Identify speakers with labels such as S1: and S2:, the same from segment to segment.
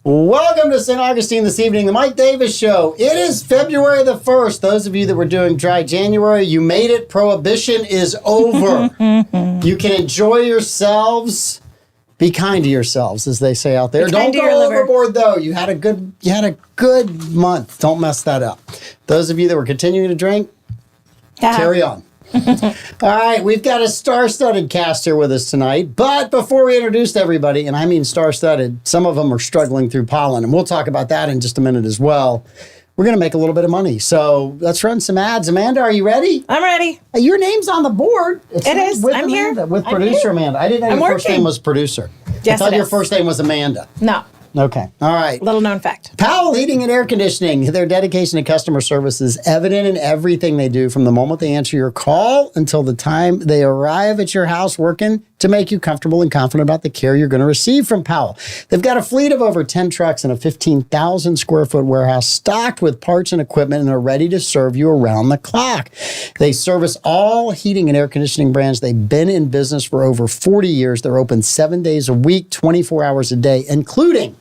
S1: Welcome to St. Augustine this evening, the Mike Davis Show. It is February the 1st. Those of you that were doing dry January, you made it. Prohibition is over. You can enjoy yourselves. Be kind to yourselves, as they say out there. Don't go overboard, though. You had a good month. Don't mess that up. Those of you that were continuing to drink, carry on. All right, we've got a star-studded cast here with us tonight. But before we introduce everybody, and I mean star-studded, some of them are struggling through pollen, and we'll talk about that in just a minute as well. We're going to make a little bit of money. So let's run some ads. Amanda, are you ready?
S2: I'm ready.
S1: Your name's on the board.
S2: It is.
S1: With
S2: I'm
S1: Amanda,
S2: here.
S1: With producer
S2: here.
S1: Amanda. I didn't know your first name was producer.
S2: Yes,
S1: I thought your first name was Amanda.
S2: No.
S1: Okay. All right.
S2: Little known fact.
S1: Powell Heating and Air Conditioning. Their dedication to customer service is evident in everything they do, from the moment they answer your call until the time they arrive at your house, working to make you comfortable and confident about the care you're going to receive from Powell. They've got a fleet of over 10 trucks and a 15,000 square foot warehouse stocked with parts and equipment, and they're ready to serve you around the clock. They service all heating and air conditioning brands. They've been in business for over 40 years. They're open 7 days a week, 24 hours a day, including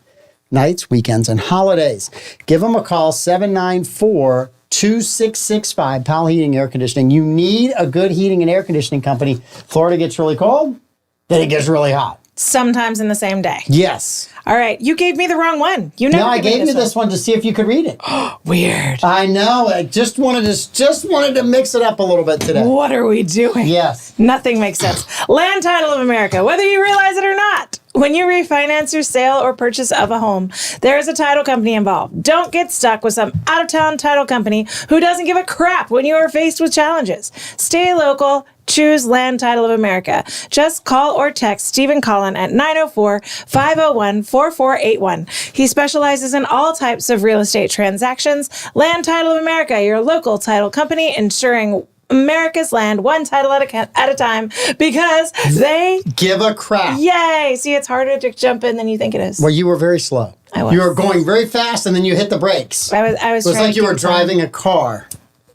S1: nights, weekends, and holidays. Give them a call, 794-2665, Powell Heating and Air Conditioning. You need a good heating and air conditioning company. Florida gets really cold, then it gets really hot.
S2: Sometimes in the same day.
S1: Yes.
S2: All right, you gave me the wrong one.
S1: No, I gave you this one to see if you could read it.
S2: Weird.
S1: I know. I just wanted to mix it up a little bit today.
S2: What are we doing?
S1: Yes.
S2: Nothing makes sense. Land Title of America, whether you realize it or not. When you refinance your sale or purchase of a home, there is a title company involved. Don't get stuck with some out-of-town title company who doesn't give a crap when you are faced with challenges. Stay local. Choose Land Title of America. Just call or text Stephen Collin at 904-501-4481. He specializes in all types of real estate transactions. Land Title of America, your local title company, ensuring America's land one title at a time, because they
S1: give a crap.
S2: Yay! See, it's harder to jump in than you think it is.
S1: Well, you were very slow.
S2: I was.
S1: You were going very fast, and then you hit the brakes.
S2: I was.
S1: It was like you were driving a car.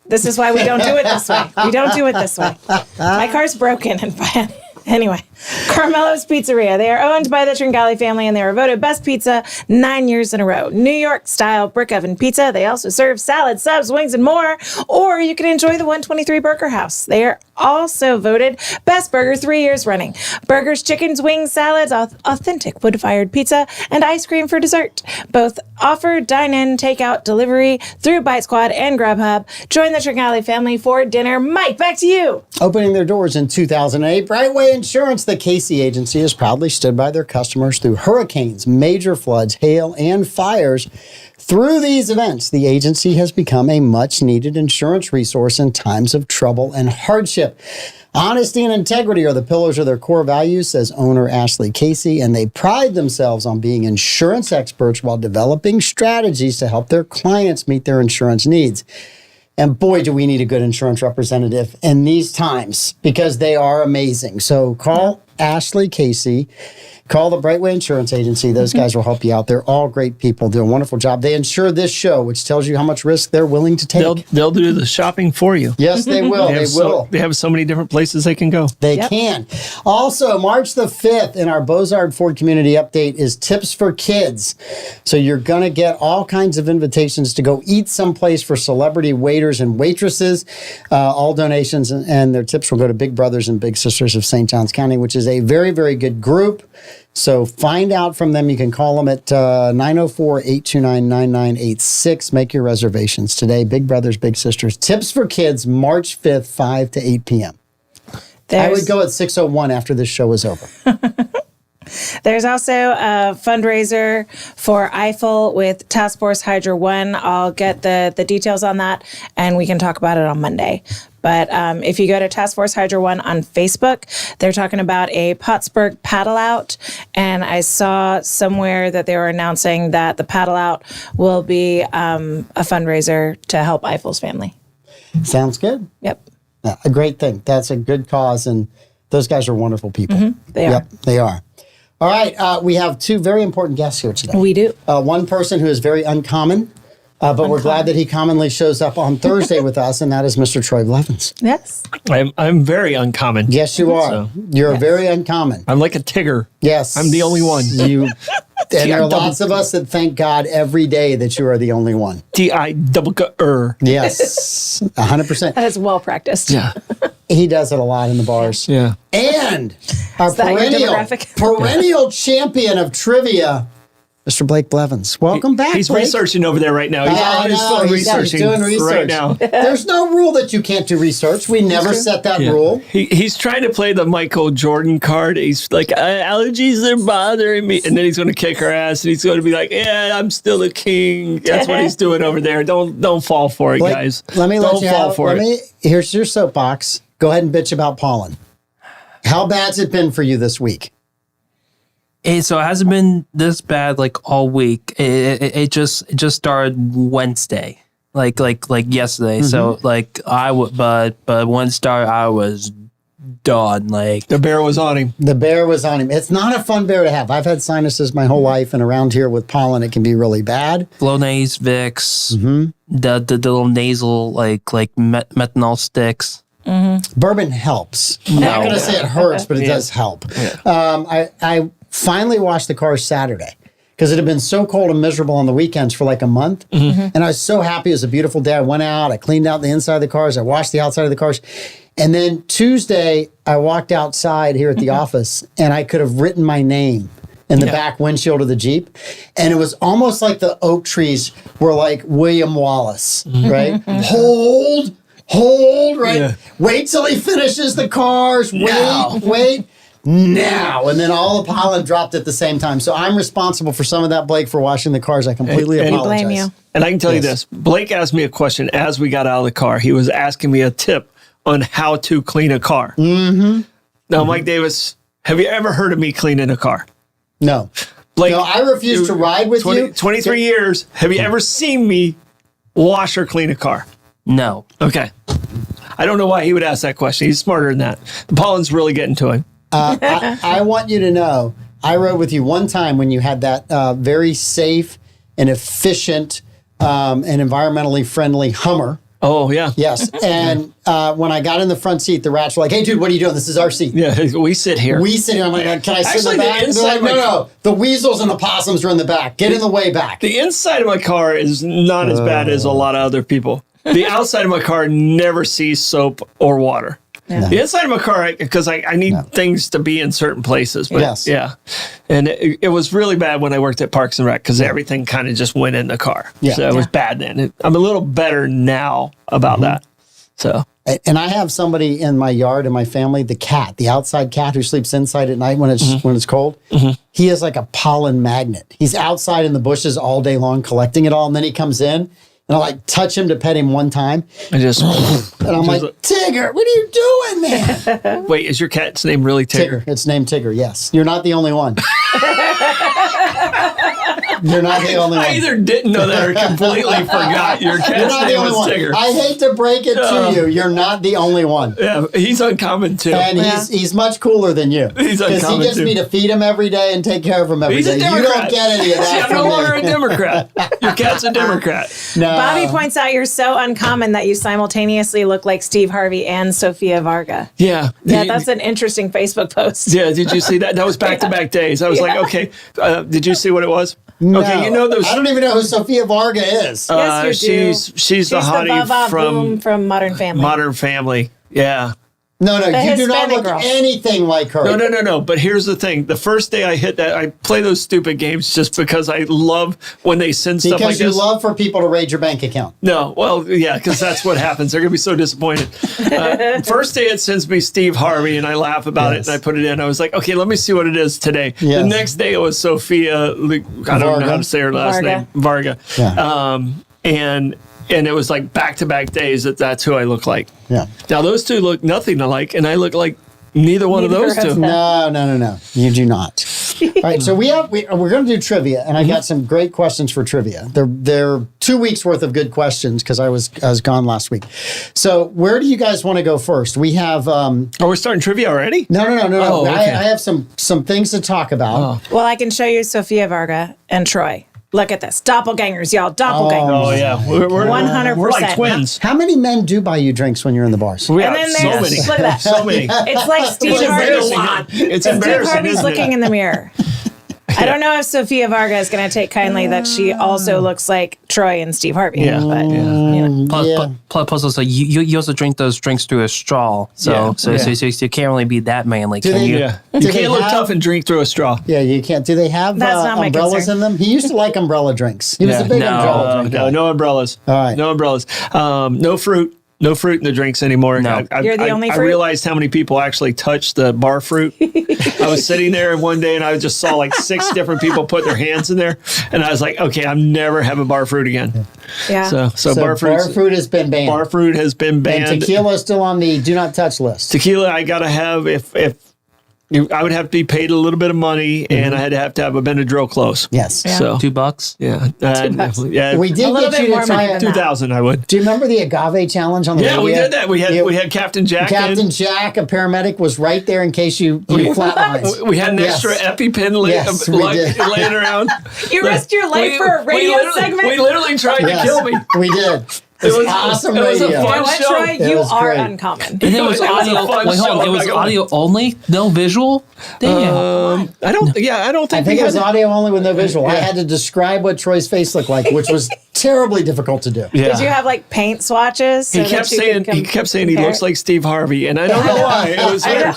S2: This is why we don't do it this way. We don't do it this way. My car's broken. And anyway, Carmelo's Pizzeria. They are owned by the Tringali family, and they were voted best pizza 9 years in a row. New York style brick oven pizza. They also serve salad, subs, wings, and more. Or you can enjoy the 123 Burger House. They are also voted best burger 3 years running. Burgers, chickens, wings, salads, authentic wood-fired pizza, and ice cream for dessert. Both offer dine-in, takeout, delivery through Bite Squad and Grubhub. Join the Tringali family for dinner. Mike, back to you.
S1: Opening their doors in 2008, Brightway Insurance, the Casey agency, has proudly stood by their customers through hurricanes, major floods, hail, and fires. Through these events, the agency has become a much-needed insurance resource in times of trouble and hardship. Honesty and integrity are the pillars of their core values, says owner Ashley Casey, and they pride themselves on being insurance experts while developing strategies to help their clients meet their insurance needs. And boy, do we need a good insurance representative in these times, because they are amazing. So call Ashley Casey. Call the Brightway Insurance Agency. Those guys will help you out. They're all great people. Do a wonderful job. They insure this show, which tells you how much risk they're willing to take.
S3: They'll do the shopping for you.
S1: Yes, they will. They will.
S3: They have so many different places they can go.
S1: They can. Also, March the 5th in our Beaux-Arts Ford Community Update is Tips for Kids. So you're going to get all kinds of invitations to go eat someplace for celebrity waiters and waitresses. All donations and their tips will go to Big Brothers and Big Sisters of St. Johns County, which is a very, very good group. So find out from them. You can call them at 904-829-9986. Make your reservations today. Big Brothers, Big Sisters. Tips for Kids, March 5th, 5 to 8 p.m. I would go at 6:01 after this show is over.
S2: There's also a fundraiser for Eiffel with Task Force Hydra 1. I'll get the details on that, and we can talk about it on Monday. But if you go to Task Force Hydra 1 on Facebook, they're talking about a Pottsburg paddle out. And I saw somewhere that they were announcing that the paddle out will be a fundraiser to help Eiffel's family.
S1: Sounds good.
S2: Yep.
S1: Yeah, a great thing. That's a good cause. And those guys are wonderful people.
S2: Mm-hmm. They are.
S1: Yep, they are. All right. We have two very important guests here today.
S2: We do.
S1: One person who is very uncommon. But we're glad that he commonly shows up on Thursday with us, and that is Mr. Troy Blevins.
S2: Yes.
S3: I'm very uncommon.
S1: Yes, you are. You're very uncommon.
S3: I'm like a Tigger.
S1: Yes.
S3: I'm the only one.
S1: And there are lots of us that thank God every day that you are the only one.
S3: T-I-double-K-R.
S1: Yes, 100%.
S2: That is well practiced.
S3: Yeah.
S1: He does it a lot in the bars.
S3: Yeah.
S1: And our
S2: that your
S1: perennial,
S2: demographic?
S1: perennial champion of trivia, Mr. Blake Blevins. Welcome back,
S3: He's
S1: Blake.
S3: researching over there right now. He's
S1: I
S3: on his
S1: know,
S3: phone
S1: he's
S3: researching
S1: doing research
S3: right now.
S1: There's no rule that you can't do research. We never set that
S3: Yeah.
S1: rule.
S3: He's trying to play the Michael Jordan card. He's like, allergies are bothering me. And then he's going to kick our ass and he's going to be like, yeah, I'm still a king. That's what he's doing over there. Don't fall for it,
S1: Blake,
S3: guys.
S1: let me
S3: don't
S1: let you
S3: fall
S1: have,
S3: for
S1: let
S3: it.
S1: me, here's your soapbox. Go ahead and bitch about pollen. How bad's it been for you this week?
S4: So it hasn't been this bad like all week. It just started Wednesday, like yesterday. So like but when it started, I was done. Like
S3: The bear was on him.
S1: The bear was on him. It's not a fun bear to have. I've had sinuses my whole life, and around here with pollen, it can be really bad.
S4: Flonase, Vicks, the little nasal like methanol sticks.
S1: Bourbon helps. I'm not going to say it hurts, but it does help. I finally washed the car Saturday because it had been so cold and miserable on the weekends for like a month. And I was so happy. It was a beautiful day. I went out, I cleaned out the inside of the cars, I washed the outside of the cars. And then Tuesday, I walked outside here at the office and I could have written my name in the back windshield of the Jeep. And it was almost like the oak trees were like William Wallace, right? Hold, right?
S3: Yeah.
S1: Wait till he finishes the cars. Wait. Now. And then all the pollen dropped at the same time. So I'm responsible for some of that, Blake, for washing the cars. I completely
S3: And-
S1: apologize.
S2: Blame you.
S3: And I can tell you
S1: Yes.
S3: this. Blake asked me a question as we got out of the car. He was asking me a tip on how to clean a car. Now, Mike Davis, have you ever heard of me cleaning a car?
S1: No.
S3: Blake,
S1: No, I refuse to ride with you.
S3: 23 years. Have you ever seen me wash or clean a car?
S4: No.
S3: Okay. I don't know why he would ask that question. He's smarter than that. The pollen's really getting to him.
S1: I want you to know, I rode with you one time when you had that very safe and efficient and environmentally friendly Hummer.
S3: Oh, yeah.
S1: Yes. And when I got in the front seat, the rats were like, hey, dude, what are you doing? This is our seat.
S3: Yeah, we sit here.
S1: We sit here. I'm like, can I sit
S3: Actually,
S1: in the
S3: the
S1: back? And they're
S3: inside
S1: like,
S3: of my-
S1: no. The weasels and the possums are in the back. Get in the way back.
S3: The inside of my car is not as bad as a lot of other people. The outside of my car never sees soap or water.
S2: Yeah.
S3: The inside of my car, because I need things to be in certain places. But
S1: Yes.
S3: yeah. And it was really bad when I worked at Parks and Rec because everything kind of just went in the car.
S1: Yeah.
S3: So it was bad then. I'm a little better now about that. So
S1: And I have somebody in my yard in my family, the cat, the outside cat who sleeps inside at night when it's cold. He is like a pollen magnet. He's outside in the bushes all day long collecting it all, and then he comes in, and I like touch him to pet him one time,
S3: I just
S1: and I'm like, Tigger, what are you doing, man?
S3: wait. Is your cat's name really Tigger?
S1: Tigger. It's named Tigger. Yes, you're not the only one. You're not the only one.
S3: I either didn't know that or completely forgot your
S1: You're
S3: cat's
S1: not the
S3: name
S1: only
S3: was
S1: one.
S3: Tigger.
S1: I hate to break it to you. You're not the only one.
S3: Yeah, he's uncommon too.
S1: And he's much cooler than you.
S3: He's
S1: Because he
S3: uncommon,
S1: gets
S3: too.
S1: me to feed him every day and take care of him every
S3: He's
S1: day.
S3: a
S1: You
S3: Democrat.
S1: don't get any of that
S3: See, I'm
S1: from
S3: no
S1: me.
S3: longer a Democrat. Your cat's a Democrat.
S1: No.
S2: Bobby points out you're so uncommon that you simultaneously look like Steve Harvey and Sofia Varga.
S3: Yeah.
S2: Yeah, that's an interesting Facebook post.
S3: Yeah, did you see that? That was back-to-back days. I was like, okay, did you see what it was?
S1: No.
S3: Okay, you know those.
S1: I don't even know who Sofia Varga is.
S2: Yes, you do.
S3: She's the hottie
S2: Baba Boom
S3: from
S2: from Modern Family.
S3: Modern Family. Yeah.
S1: No, you do not
S2: Hispanic
S1: look
S2: girl.
S1: anything like her.
S3: No. But here's the thing. The first day I hit that, I play those stupid games just because I love when they send stuff like
S1: Because you
S3: this.
S1: love for people to raid your bank account.
S3: No, well, yeah, because that's what happens. They're going to be so disappointed. First day it sends me Steve Harvey, and I laugh about
S1: Yes.
S3: it, and I put it in. I was like, okay, let me see what it is today.
S1: Yes.
S3: The next day it was Sophia, I don't know
S1: Varga.
S3: how to say her last
S2: Varga.
S3: name, Varga.
S1: Yeah.
S3: And it was like back-to-back days that's who I look like.
S1: Yeah.
S3: Now, those two look nothing alike, and I look like neither one of
S2: Neither
S3: those
S2: of
S3: two.
S2: them.
S1: No. You do not. All right, so we're going to do trivia, and I got some great questions for trivia. They're 2 weeks worth of good questions because I was gone last week. So where do you guys want to go first? We have
S3: Oh, we're starting trivia already?
S1: no.
S3: Oh, okay.
S1: I have some things to talk about.
S2: Well, I can show you Sofia Varga and Troy. Look at this. Doppelgangers, y'all. Doppelgangers.
S3: Oh, yeah. We're
S2: 100%.
S3: We're like twins.
S1: How many men do buy you drinks when you're in the bars?
S3: We
S2: And
S3: have
S2: then
S3: so
S2: there's,
S3: many.
S2: look at that.
S3: So many.
S2: It's like Steve
S3: It's
S2: Harvey.
S3: embarrassing. It's
S2: Steve
S3: embarrassing,
S2: Harvey's
S3: isn't
S2: looking
S3: it?
S2: in the mirror. I don't know if Sofia Varga is going to take kindly that she also looks like Troy and Steve Harvey.
S3: Yeah.
S2: But, you know.
S4: Plus, also, you also drink those drinks through a straw, so you can't really be that manly.
S1: Do
S4: Can
S1: they-
S4: you?
S3: Yeah.
S1: Do
S3: You
S1: they
S3: can't look
S1: have-
S3: tough and drink through a straw.
S1: Yeah, you can't. Do they have
S2: That's not my
S1: umbrellas
S2: concern.
S1: in them? He used to like umbrella drinks. He was
S3: Yeah.
S1: a big
S4: No.
S1: umbrella drink guy.
S3: No umbrellas.
S1: All right.
S3: No umbrellas. No fruit. No fruit in the drinks anymore.
S4: No.
S2: You're the only
S3: I
S2: fruit?
S3: realized how many people actually touch the bar fruit. I was sitting there one day and I just saw like 6 different people put their hands in there. And I was like, okay, I'm never having bar fruit again.
S2: Yeah.
S3: So
S1: So
S3: bar
S1: fruit has been banned.
S3: Bar fruit has been
S1: and
S3: banned.
S1: tequila is still on the do not touch list.
S3: Tequila, I got to have, I would have to be paid a little bit of money and I had to have a Benadryl close.
S1: Yes.
S2: Yeah.
S3: So,
S4: $2?
S3: yeah.
S2: bucks.
S3: Yeah.
S1: We did
S2: A little
S1: get
S2: bit
S1: you
S2: more
S1: to try
S2: money
S1: it.
S2: than that.
S3: 2000 I would.
S1: Do you remember the agave challenge on the
S3: Yeah,
S1: radio?
S3: we did that. We had Captain Jack.
S1: Captain Jack, a paramedic, was right there in case you flatlines.
S3: We had an
S1: Yes.
S3: extra EpiPen
S1: Yes, we did.
S3: laying around.
S2: You risked your life for a radio segment?
S3: We literally tried
S1: Yes,
S3: to kill me.
S1: we did. It was awesome
S3: it was a
S1: radio.
S2: You
S3: fun
S2: know what,
S3: show.
S2: Troy?
S1: It
S2: You
S1: was
S2: are
S1: great.
S2: uncommon.
S4: And it was
S3: It was a
S4: audio.
S3: fun
S4: Wait, hold
S3: show.
S4: on. It
S3: I'm
S4: was
S3: not gonna
S4: audio only, no visual. Damn.
S3: I don't think
S1: I think it was audio only with no visual. I had to describe what Troy's face looked like, which was terribly difficult to do.
S3: Yeah.
S2: Did you have like paint swatches? So
S3: He kept
S2: that you
S3: saying
S2: could
S3: he kept saying he
S2: compare?
S3: looks like Steve Harvey, and I don't know why. It was weird.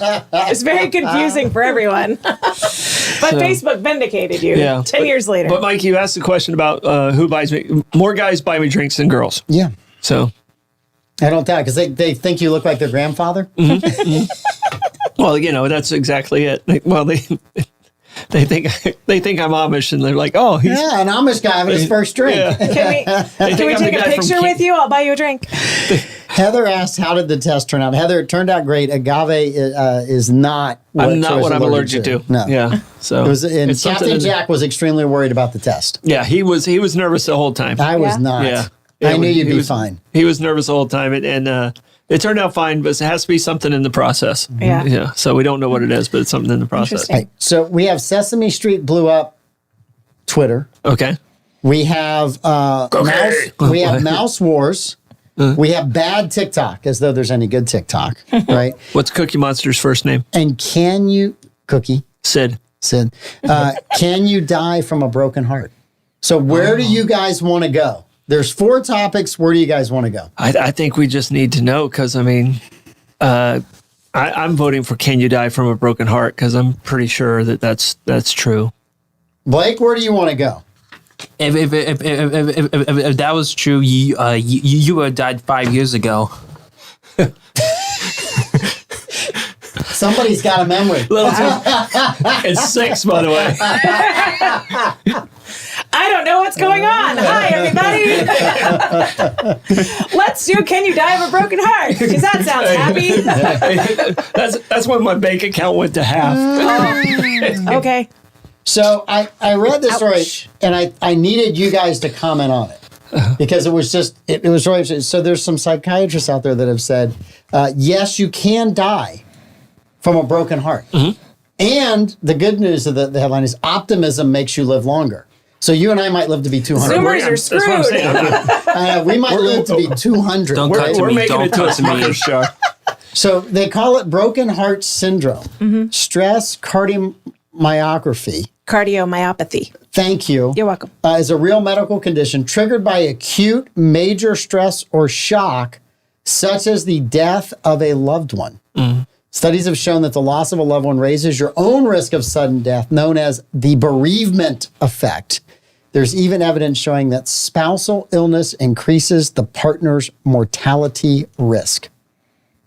S2: It's very confusing for everyone. But Facebook vindicated you
S3: Yeah.
S2: 10 years later.
S3: But Mike, you asked the question about who buys me. More guys buy me drinks than girls.
S1: Yeah.
S3: So,
S1: I don't doubt because they think you look like their grandfather.
S3: well, that's exactly it. Well, they think I'm Amish, and they're like, oh, he's.
S1: Yeah, an Amish guy having his first drink.
S3: Yeah.
S2: can we
S3: I'm the
S2: take a
S3: guy from
S2: picture with you? I'll buy you a drink.
S1: Heather asked, "How did the test turn out?" Heather, it turned out great. Agave is not.
S3: I'm not
S1: Troy's
S3: what I'm allergic to.
S1: No.
S3: Yeah. So
S1: It was, and
S3: it's something
S1: Captain
S3: in-
S1: Jack was extremely worried about the test.
S3: Yeah, he was nervous the whole time.
S1: I was
S2: Yeah.
S1: not.
S3: Yeah.
S1: I knew you'd
S3: he
S1: be
S3: was-
S1: fine.
S3: He was nervous the whole time, and it turned out fine, but it has to be something in the process.
S2: Yeah.
S3: Yeah. So we don't know what it is, but it's something in the process.
S2: Interesting.
S1: Right. So we have Sesame Street blew up Twitter.
S3: Okay.
S1: We have Mouse Wars. We have bad TikTok, as though there's any good TikTok, right?
S3: What's Cookie Monster's first name?
S1: And can you, Cookie,
S3: Sid.
S1: Sid, can you die from a broken heart? So where do you guys want to go? There's 4 topics. Where do you guys want to go?
S3: I think we just need to know because I'm voting for "Can You Die from a Broken Heart" because I'm pretty sure that's true.
S1: Blake, where do you want to go?
S4: If that was true, you would have died 5 years ago.
S1: Somebody's got a memory.
S3: It's 6, by the way.
S2: I don't know what's going on. Hi, everybody. Let's do Can You Die of a Broken Heart? Because that sounds happy.
S3: That's when my bank account went to half.
S2: Okay.
S1: So I read this story
S2: Ouch.
S1: and I needed you guys to comment on it because it was just, it was really, so there's some psychiatrists out there that have said, yes, you can die from a broken heart. And the good news of the headline is optimism makes you live longer. So you and I might live to be 200.
S2: Zoomers are
S3: That's what I'm
S2: screwed.
S3: saying.
S1: We might live to be 200.
S4: Don't
S1: right?
S4: cut to
S3: We're
S4: me.
S3: making
S4: Don't
S3: it to a
S4: cut to me.
S3: Smucker's show.
S1: So they call it broken heart syndrome, stress cardiomyopathy.
S2: Cardiomyopathy.
S1: Thank you.
S2: You're welcome.
S1: Is a real medical condition triggered by acute major stress or shock, such as the death of a loved one. Studies have shown that the loss of a loved one raises your own risk of sudden death, known as the bereavement effect. There's even evidence showing that spousal illness increases the partner's mortality risk.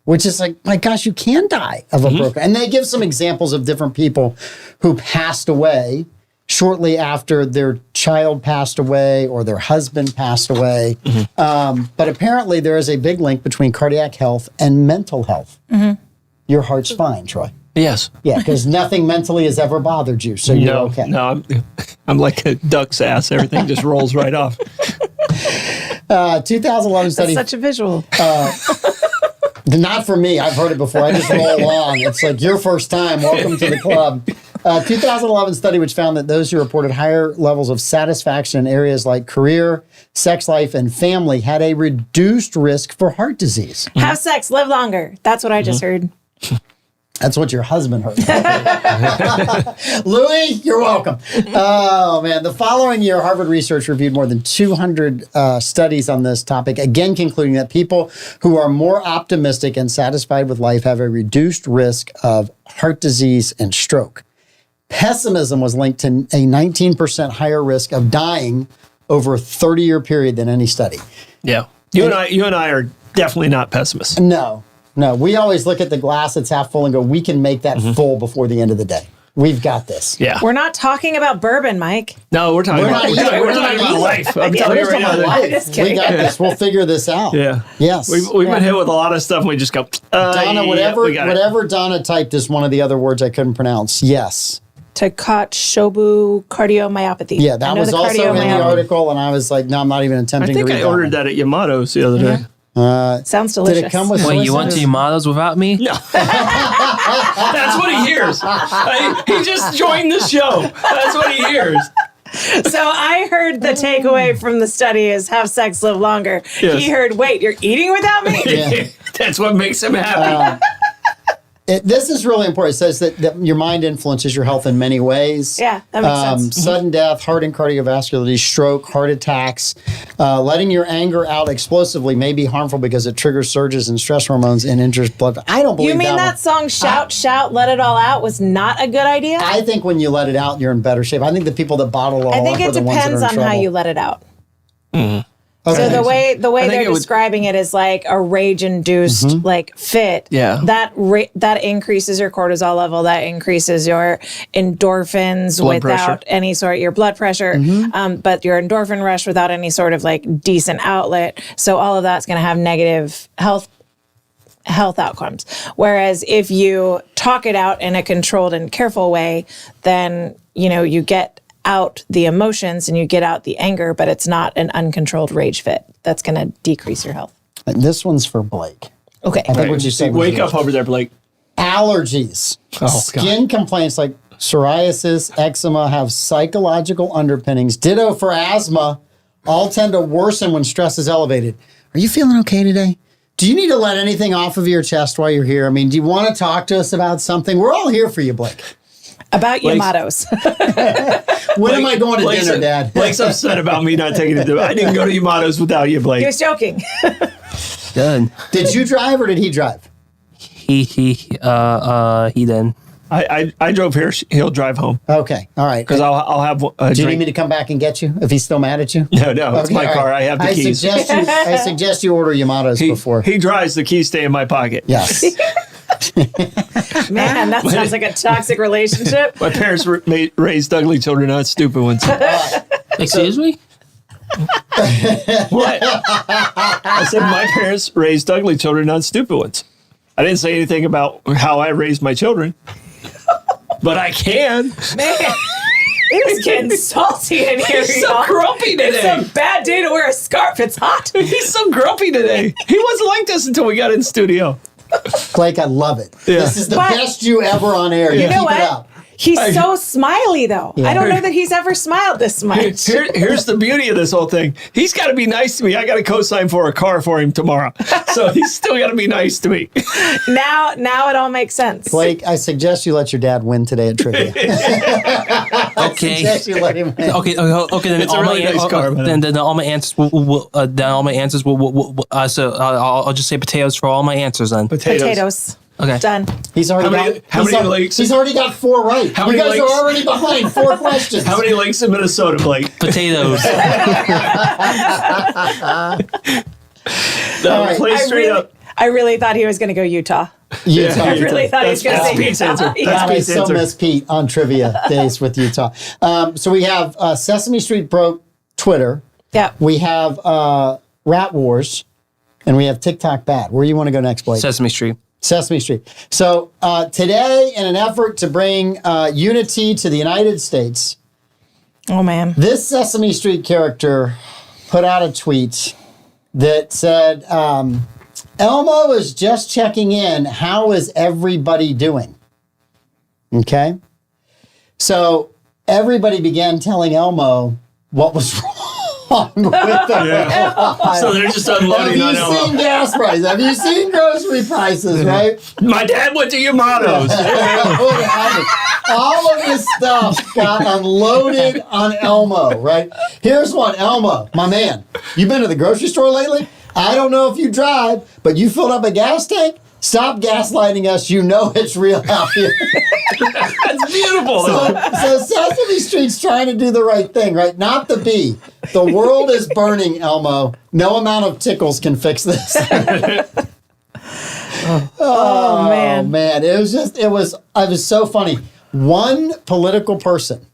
S1: Which is like, my gosh, you can die of a broken. And they give some examples of different people who passed away shortly after their child passed away or their husband passed away. But apparently there is a big link between cardiac health and mental health. Your heart's fine, Troy.
S3: Yes.
S1: Yeah, because nothing mentally has ever bothered you, so you're okay.
S3: No, I'm like a duck's ass. Everything just rolls right off.
S1: 2011 study.
S2: Such a visual.
S1: Not for me. I've heard it before. I just roll on. It's like your first time. Welcome to the club. 2011 study which found that those who reported higher levels of satisfaction in areas like career, sex life, and family had a reduced risk for heart disease.
S2: Have sex, live longer. That's what I just heard.
S1: That's what your husband heard. Louis, you're welcome. Oh, man. The following year, Harvard research reviewed more than 200 studies on this topic, again concluding that people who are more optimistic and satisfied with life have a reduced risk of heart disease and stroke. Pessimism was linked to a 19% higher risk of dying over a 30-year period than any study.
S3: Yeah. You and I are definitely not pessimists.
S1: No. We always look at the glass that's half full and go, we can make that full before the end of the day. We've got this.
S3: Yeah.
S2: We're not talking about bourbon, Mike.
S3: No, we're talking about life. I'm telling you right now.
S1: Life.
S2: Just kidding.
S1: We got this. We'll figure this out.
S3: Yeah.
S1: Yes.
S3: We've been hit with a lot of stuff and we just go,
S1: Donna,
S3: we got it.
S1: whatever Donna typed is one of the other words I couldn't pronounce. Yes.
S2: Takotsubo cardiomyopathy.
S1: Yeah, that was also in the article, and I was like, no, I'm not even
S3: I
S1: attempting
S3: think
S1: to read
S3: I ordered that at Yamato's the other day.
S2: Sounds delicious.
S1: Did it come with
S4: Wait, you
S1: Swiss
S4: went to
S1: Sense?
S4: Yamato's without me?
S3: No. That's what he hears. He just joined the show. That's what he hears.
S2: So I heard the takeaway from the study is have sex, live longer.
S3: Yes.
S2: He heard, wait, you're eating without me?
S1: Yeah.
S3: That's what makes him happy.
S1: This is really important. It says that your mind influences your health in many ways.
S2: Yeah, that makes sense.
S1: Sudden death, heart and cardiovascular disease, stroke, heart attacks. Letting your anger out explosively may be harmful because it triggers surges in stress hormones and injures blood. I don't believe
S2: You mean that
S1: one.
S2: song Shout, Shout, Let It All Out was not a good idea?
S1: I think when you let it out, you're in better shape. I think the people that bottle it all
S2: I think
S1: up
S2: it
S1: are the ones that are in
S2: depends on how
S1: trouble.
S2: you let it out.
S1: Okay.
S2: So the way
S3: think
S2: they're
S3: it would-
S2: describing it is like a rage-induced like fit.
S3: Yeah.
S2: That increases your cortisol level. That increases your endorphins
S3: Blood
S2: without
S3: pressure.
S2: any sort your blood pressure. But your endorphin rush without any sort of like decent outlet. So all of that's going to have negative health outcomes. Whereas if you talk it out in a controlled and careful way, then you get out the emotions and you get out the anger, but it's not an uncontrolled rage fit. That's going to decrease your health.
S1: And this one's for Blake.
S2: Okay.
S1: I think what you said was
S3: Wake up over there, Blake.
S1: allergies.
S3: Oh,
S1: Skin complaints like psoriasis, eczema have psychological underpinnings. Ditto for asthma. All tend to worsen when stress is elevated. Are you feeling okay today? Do you need to let anything off of your chest while you're here? I mean, do you want to talk to us about something? We're all here for you, Blake.
S2: About Yamato's.
S1: When am I going to
S3: Blake's
S1: dinner, Dad?
S3: Blake's upset about me not taking it. I didn't go to Yamato's without you, Blake.
S2: He was joking.
S4: Good.
S1: Did you drive or did he drive?
S4: He did.
S3: I drove here. He'll drive home
S1: Okay, all right.
S3: because I'll have a
S1: Do you need
S3: drink.
S1: me to come back and get you if he's still mad at you?
S3: No, it's my
S1: all
S3: car.
S1: right.
S3: I have the keys.
S1: I suggest you order Yamato's before.
S3: He drives. The keys stay in my pocket.
S1: Yes.
S2: Man, that sounds like a toxic relationship.
S3: My parents raised ugly children, not stupid ones.
S4: Excuse me?
S3: What? I said my parents raised ugly children, not stupid ones. I didn't say anything about how I raised my children, but I can.
S2: Man, it is getting salty in here.
S3: He's so
S2: y'all.
S3: grumpy today.
S2: It's a bad day to wear a scarf. It's hot.
S3: He's so grumpy today. He wasn't like this until we got in studio.
S1: Blake, I love it.
S3: Yeah.
S1: This is the
S2: But-
S1: best you ever on air. You
S2: You know
S1: keep it
S2: what?
S1: up.
S2: He's so smiley, though. I don't know that he's ever smiled this much.
S3: Here's the beauty of this whole thing. He's got to be nice to me. I got to co-sign for a car for him tomorrow. So he's still got to be nice to me.
S2: Now it all makes sense.
S1: Blake, I suggest you let your dad win today at trivia.
S4: Okay.
S1: Suggest you let him win.
S4: Okay. Then
S3: It's a really nice car, by the way.
S4: then all my answers will. So I'll just say potatoes for all my answers then.
S2: Potatoes.
S4: Okay.
S2: Done.
S1: He's already
S3: How many lakes?
S1: He's already got 4 right.
S3: How
S1: you
S3: many
S1: guys
S3: lakes?
S1: are already behind 4 questions.
S3: How many lakes in Minnesota, Blake?
S4: Potatoes.
S3: No,
S1: right.
S3: play straight up.
S2: I really thought he was going to go Utah.
S1: Utah.
S2: I really thought he was going to
S3: That's
S2: say
S3: Pete's
S2: Utah.
S3: answer.
S2: Yeah.
S3: That's
S1: God, I
S3: Pete's
S1: so
S3: answer.
S1: miss Pete on trivia days with Utah. So we have Sesame Street broke Twitter.
S2: Yeah.
S1: We have Rat Wars. And we have TikTok bad. Where do you want to go next, Blake?
S4: Sesame Street.
S1: Sesame Street. So today, in an effort to bring unity to the United States,
S2: Oh, man.
S1: this Sesame Street character put out a tweet that said, Elmo is just checking in. How is everybody doing? Okay. So everybody began telling Elmo what was wrong. along with the
S3: So they're just
S1: Have
S3: unloading
S1: you
S3: on Elmo.
S1: seen gas prices? Have you seen grocery prices, right?
S3: My dad went to Yamato's.
S1: What happened? All of this stuff got unloaded on Elmo, right? Here's one, Elmo, my man. You been to the grocery store lately? I don't know if you drive, but you filled up a gas tank? Stop gaslighting us. You know it's real out here.
S3: That's beautiful.
S1: So Sesame Street's trying to do the right thing, right? Not the bee. The world is burning, Elmo. No amount of tickles can fix this.
S2: Oh, man.
S1: Oh man, it was so funny. One political person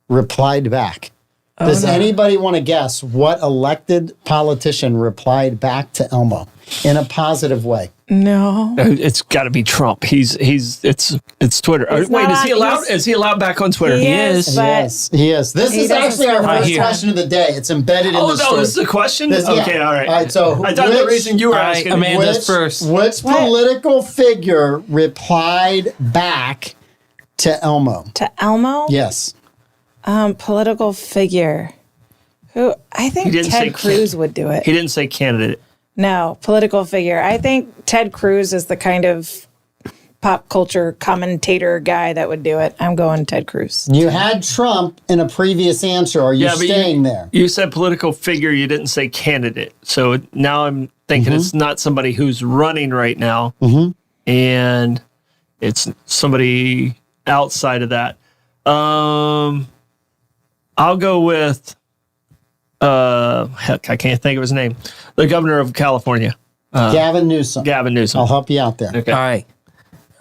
S1: replied back. Does anybody want to guess what elected politician replied back to Elmo in a positive way?
S2: No.
S3: It's got to be Trump. It's Twitter.
S2: He's
S3: Wait,
S2: not
S3: is he
S2: on-
S3: allowed?
S2: he's-
S3: Is he allowed back on Twitter?
S2: He is, but
S1: Yes, he is. This
S2: He
S1: is
S2: doesn't
S1: actually our
S2: spend
S1: first
S4: here.
S1: question of the day. It's embedded in
S3: Oh
S1: the
S3: no,
S1: story.
S3: this is a question.
S1: This- yeah.
S3: Okay, all right.
S1: All right, so
S3: I thought the
S1: which-
S3: reason you were
S4: All right,
S3: asking.
S4: Amanda.
S1: Which,
S4: Amanda's first.
S1: which political figure replied back to Elmo?
S2: to Elmo,
S1: Yes.
S2: political figure. Who I think
S3: didn't say
S2: Ted Cruz would do it.
S3: He didn't say candidate.
S2: No, political figure. I think Ted Cruz is the kind of pop culture commentator guy that would do it. I'm going Ted Cruz.
S1: You had Trump in a previous answer. Are you
S3: Yeah, but
S1: staying there?
S3: You said political figure. You didn't say candidate. So now I'm thinking it's not somebody who's running right now, and it's somebody outside of that. I'll go with. Heck, I can't think of his name. The governor of California,
S1: Gavin Newsom.
S3: Gavin Newsom.
S1: I'll help you out there.
S3: Okay.
S4: All right.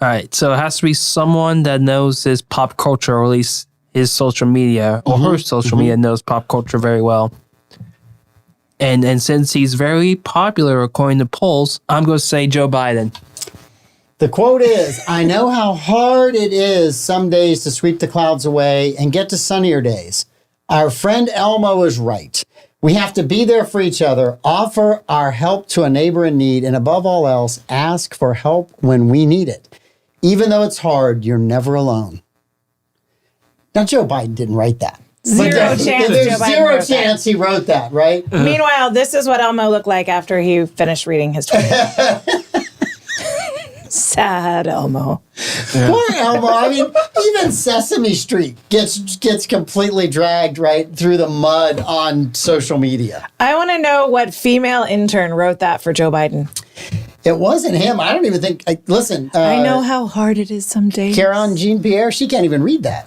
S4: All right. So it has to be someone that knows his pop culture, or at least his social media, or her social media knows pop culture very well. And since he's very popular according to polls, I'm going to say Joe Biden.
S1: The quote is, I know how hard it is some days to sweep the clouds away and get to sunnier days. Our friend Elmo is right. We have to be there for each other, offer our help to a neighbor in need, and above all else, ask for help when we need it. Even though it's hard, you're never alone. Now, Joe Biden didn't write that.
S2: Zero chance
S1: There's
S2: Joe Biden
S1: zero
S2: wrote that.
S1: chance he wrote that, right?
S2: Meanwhile, this is what Elmo looked like after he finished reading his tweet. Sad Elmo.
S1: Poor Elmo. I mean, even Sesame Street gets completely dragged right through the mud on social media.
S2: I want to know what female intern wrote that for Joe Biden.
S1: It wasn't him. I don't even think. Listen,
S2: I know how hard it is some days.
S1: Caron Jean Pierre, she can't even read that.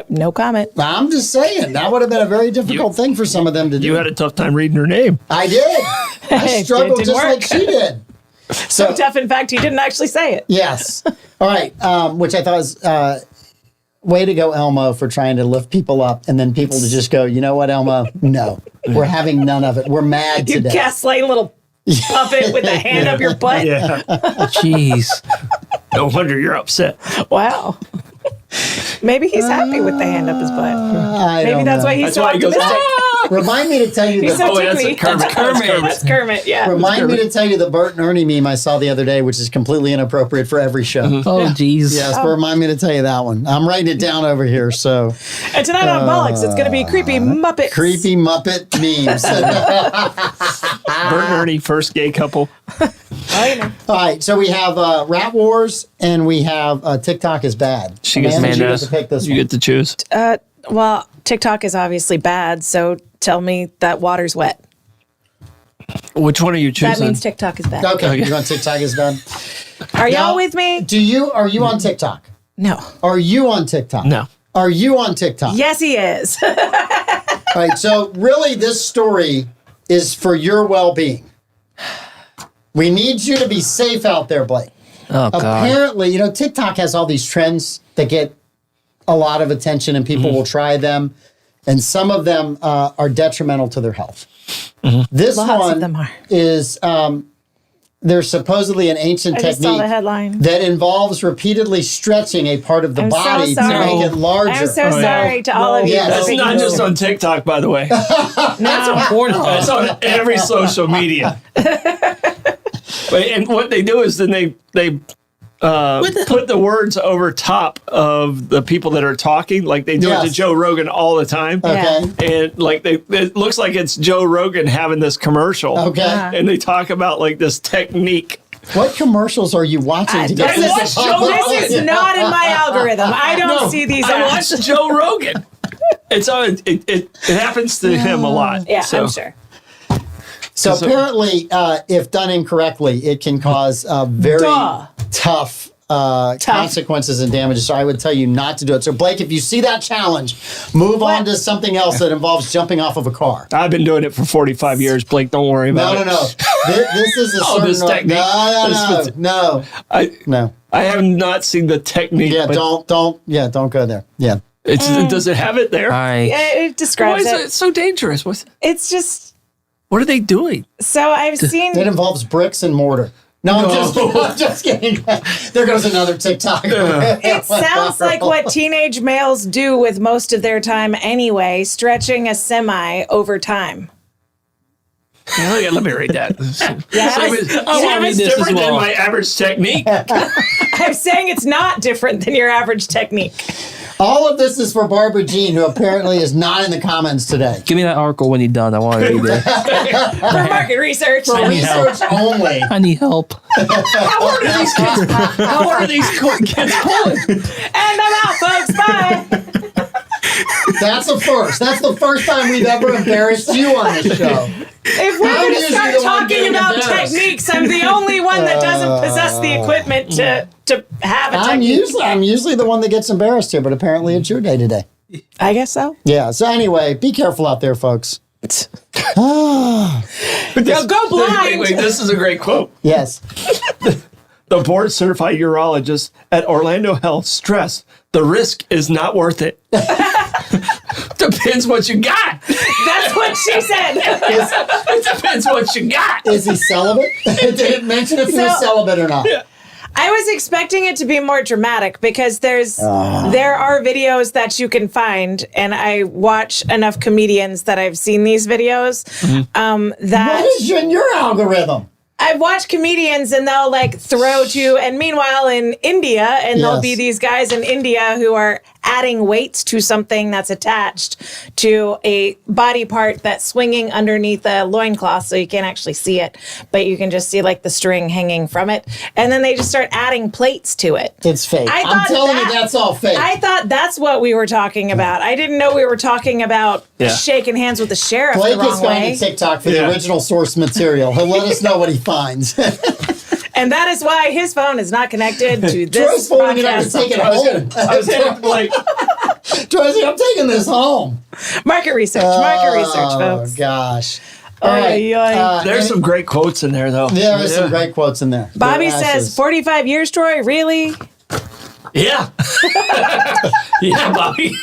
S2: No comment.
S1: I'm just saying that would have been a very difficult thing for some of them to do.
S3: You had a tough time reading her name.
S1: I did. I struggled
S2: It
S1: just
S2: didn't
S1: like
S2: work.
S1: she did.
S2: So tough, in fact, he didn't actually say it.
S1: Yes. All right. Which I thought was way to go, Elmo, for trying to lift people up, and then people to just go, you know what, Elmo? No, we're having none of it. We're mad
S2: You
S1: today.
S2: gaslight little puppet with a hand up your butt.
S3: Yeah.
S4: Jeez.
S3: No wonder you're upset.
S2: Wow. Maybe he's happy with the hand up his butt.
S1: I
S2: Maybe
S1: don't
S2: that's
S1: know.
S2: why he's
S3: That's
S2: so
S3: why he goes,
S2: optimistic.
S1: Remind me to tell you
S2: He's
S1: the
S2: so
S3: that's
S2: tickly.
S3: a Kermit.
S2: That's Kermit.
S3: That's
S2: That's Kermit, yeah.
S1: Remind me to tell you the Bert and Ernie meme I saw the other day, which is completely inappropriate for every show.
S4: Oh, jeez.
S1: Yes, but remind me to tell you that one. I'm writing it down over here. So
S2: And tonight on Bollocks, it's going to be creepy Muppets.
S1: creepy Muppet memes.
S3: Bert and Ernie, first gay couple.
S2: Oh, you know.
S1: All right, so we have Rat Wars and we have TikTok is bad.
S3: She gets
S1: Amanda, you
S4: Amanda's.
S1: get to pick this
S3: You
S1: one.
S3: get to choose.
S2: Well, TikTok is obviously bad, so tell me that water's wet.
S3: Which one are you choosing?
S2: That means TikTok is bad.
S1: Okay, you're on TikTok is bad.
S2: Are
S1: Now,
S2: y'all with me?
S1: Are you on TikTok?
S2: No.
S1: Are you on TikTok?
S3: No.
S1: Are you on TikTok?
S2: Yes, he is.
S1: All right, so really this story is for your well-being. We need you to be safe out there, Blake.
S4: Oh, God.
S1: Apparently, TikTok has all these trends that get a lot of attention and people will try them. And some of them are detrimental to their health. This
S2: Lots of
S1: one
S2: them are.
S1: is, there's supposedly an ancient
S2: I just saw the
S1: technique
S2: headline.
S1: that involves repeatedly stretching a part of the
S2: I'm so
S1: body to
S2: sorry.
S1: make it larger.
S2: I'm so sorry to all of you.
S1: Yes.
S2: for
S3: That's
S2: being
S3: not just
S2: so-
S3: on TikTok, by the way.
S2: No.
S3: That's on every social media. And what they do is then they put the words over top of the people that are talking, like they do it to Joe Rogan all the time.
S1: Okay.
S3: And like it looks like it's Joe Rogan having this commercial.
S1: Okay.
S3: And they talk about like this technique.
S1: What commercials are you watching to get
S2: This is not in my algorithm. I don't see these
S3: I
S2: ads.
S3: watched Joe Rogan. It happens to him a lot.
S2: Yeah,
S3: so.
S2: I'm sure.
S1: So apparently, if done incorrectly, it can cause very tough consequences and damages. So I would tell you not to do it. So Blake, if you see that challenge, move on to something else that involves jumping off of a car.
S3: I've been doing it for 45 years, Blake. Don't worry about it.
S1: No. This is a certain...
S3: this technique.
S1: No.
S3: I have not seen the technique.
S1: Yeah, don't go there. Yeah.
S3: Does it have it there?
S2: It
S3: Why
S2: describes
S3: is it so dangerous?
S2: It's just...
S3: What are they doing?
S2: So I've seen...
S1: It involves bricks and mortar. No, I'm just kidding. There goes another TikTok.
S2: It sounds like what teenage males do with most of their time anyway, stretching a semi over time.
S3: Yeah, let me read that.
S2: It's
S3: different than my average technique.
S2: I'm saying it's not different than your average technique.
S1: All of this is for Barbara Jean, who apparently is not in the comments today.
S4: Give me that article when you're done. I want to read it.
S2: For market research.
S1: For research only.
S4: I need help.
S3: How old are these kids? How old are these kids pulling?
S2: And I'm out, folks. Bye.
S1: That's a first. That's the first time we've ever embarrassed you on this show.
S2: If we're going to start talking about techniques, I'm the only one that doesn't possess the equipment to have a technique.
S1: I'm usually the one that gets embarrassed here, but apparently it's your day today.
S2: I guess so.
S1: Yeah. So anyway, be careful out there, folks.
S2: Go blind.
S3: Wait, this is a great quote.
S1: Yes.
S3: The board certified urologist at Orlando Health stressed the risk is not worth it. Depends what you got.
S2: That's what she said.
S3: It depends what you got.
S1: Is he celibate? Did it mention if he was celibate or not?
S3: Yeah.
S2: I was expecting it to be more dramatic because there are videos that you can find, and I watch enough comedians that I've seen these videos.
S1: What is in your algorithm?
S2: I've watched comedians and they'll like throw to, and meanwhile in India, and there'll be these guys in India who are adding weights to something that's attached to a body part that's swinging underneath a loincloth, so you can't actually see it, but you can just see like the string hanging from it. And then they just start adding plates to it.
S1: It's fake. I'm telling you, that's all fake.
S2: I thought that's what we were talking about. I didn't know we were talking about shaking hands with the sheriff
S1: Blake
S2: the wrong
S1: is going
S2: way.
S1: to TikTok for the original source material. He'll let us know what he finds.
S2: And that is why his phone is not connected to this
S1: Troy's pulling it out to
S2: podcast.
S1: take it home.
S3: I was saying, like,
S1: Troy's like, I'm taking this home.
S2: Market research, folks.
S1: Oh, gosh. All right.
S3: there's some great quotes in there, though.
S1: There are some great quotes in there.
S2: Bobby
S1: They're
S2: says,
S1: asses.
S2: 45 years, Troy? Really?
S3: Yeah. Yeah, Bobby.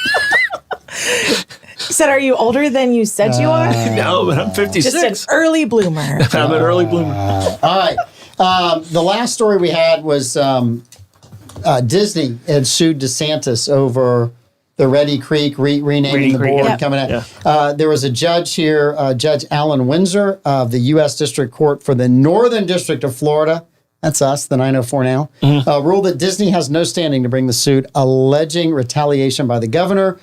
S2: He said, are you older than you said you are?
S3: No, but I'm 56.
S2: Just an early bloomer.
S3: I'm an early bloomer.
S1: All right. The last story we had was Disney had sued DeSantis over the Reedy Creek renaming the board coming out.
S3: Yeah.
S1: There was a judge here, Judge Alan Windsor of the U.S. District Court for the Northern District of Florida. That's us, the 904 now. Ruled that Disney has no standing to bring the suit, alleging retaliation by the governor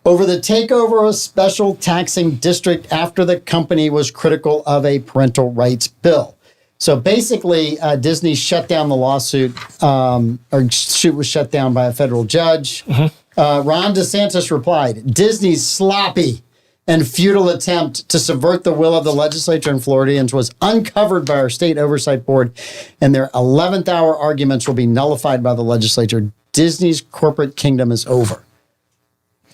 S1: over the takeover of a special taxing district after the company was critical of a parental rights bill. So basically, Disney shut down the lawsuit, or suit was shut down by a federal judge. Ron DeSantis replied, Disney's sloppy and futile attempt to subvert the will of the legislature in Floridians was uncovered by our state oversight board, and their 11th hour arguments will be nullified by the legislature. Disney's corporate kingdom is over.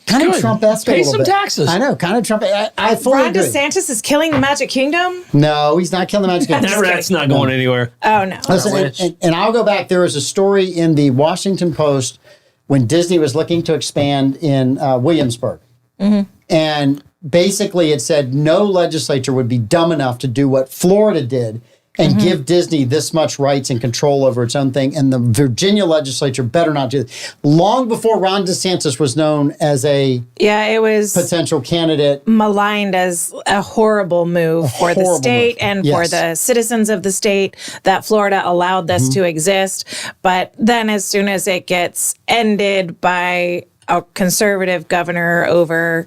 S1: Kind of Trump-esque a
S3: Pay
S1: little
S3: some
S1: bit.
S3: taxes.
S1: I know, kind of Trump. I fully
S2: Ron
S1: agree.
S2: DeSantis is killing the Magic Kingdom?
S1: No, he's not killing the Magic Kingdom.
S3: That rat's not going anywhere.
S2: Oh, no.
S1: Listen, and I'll go back. There was a story in the Washington Post when Disney was looking to expand in Williamsburg. And basically it said no legislature would be dumb enough to do what Florida did and give Disney this much rights and control over its own thing. And the Virginia legislature better not do it. Long before Ron DeSantis was known as a
S2: it was
S1: potential candidate.
S2: maligned as a horrible move for the
S1: horrible
S2: state
S1: move.
S2: and
S1: Yes.
S2: for the citizens of the state that Florida allowed this to exist. But then as soon as it gets ended by a conservative governor over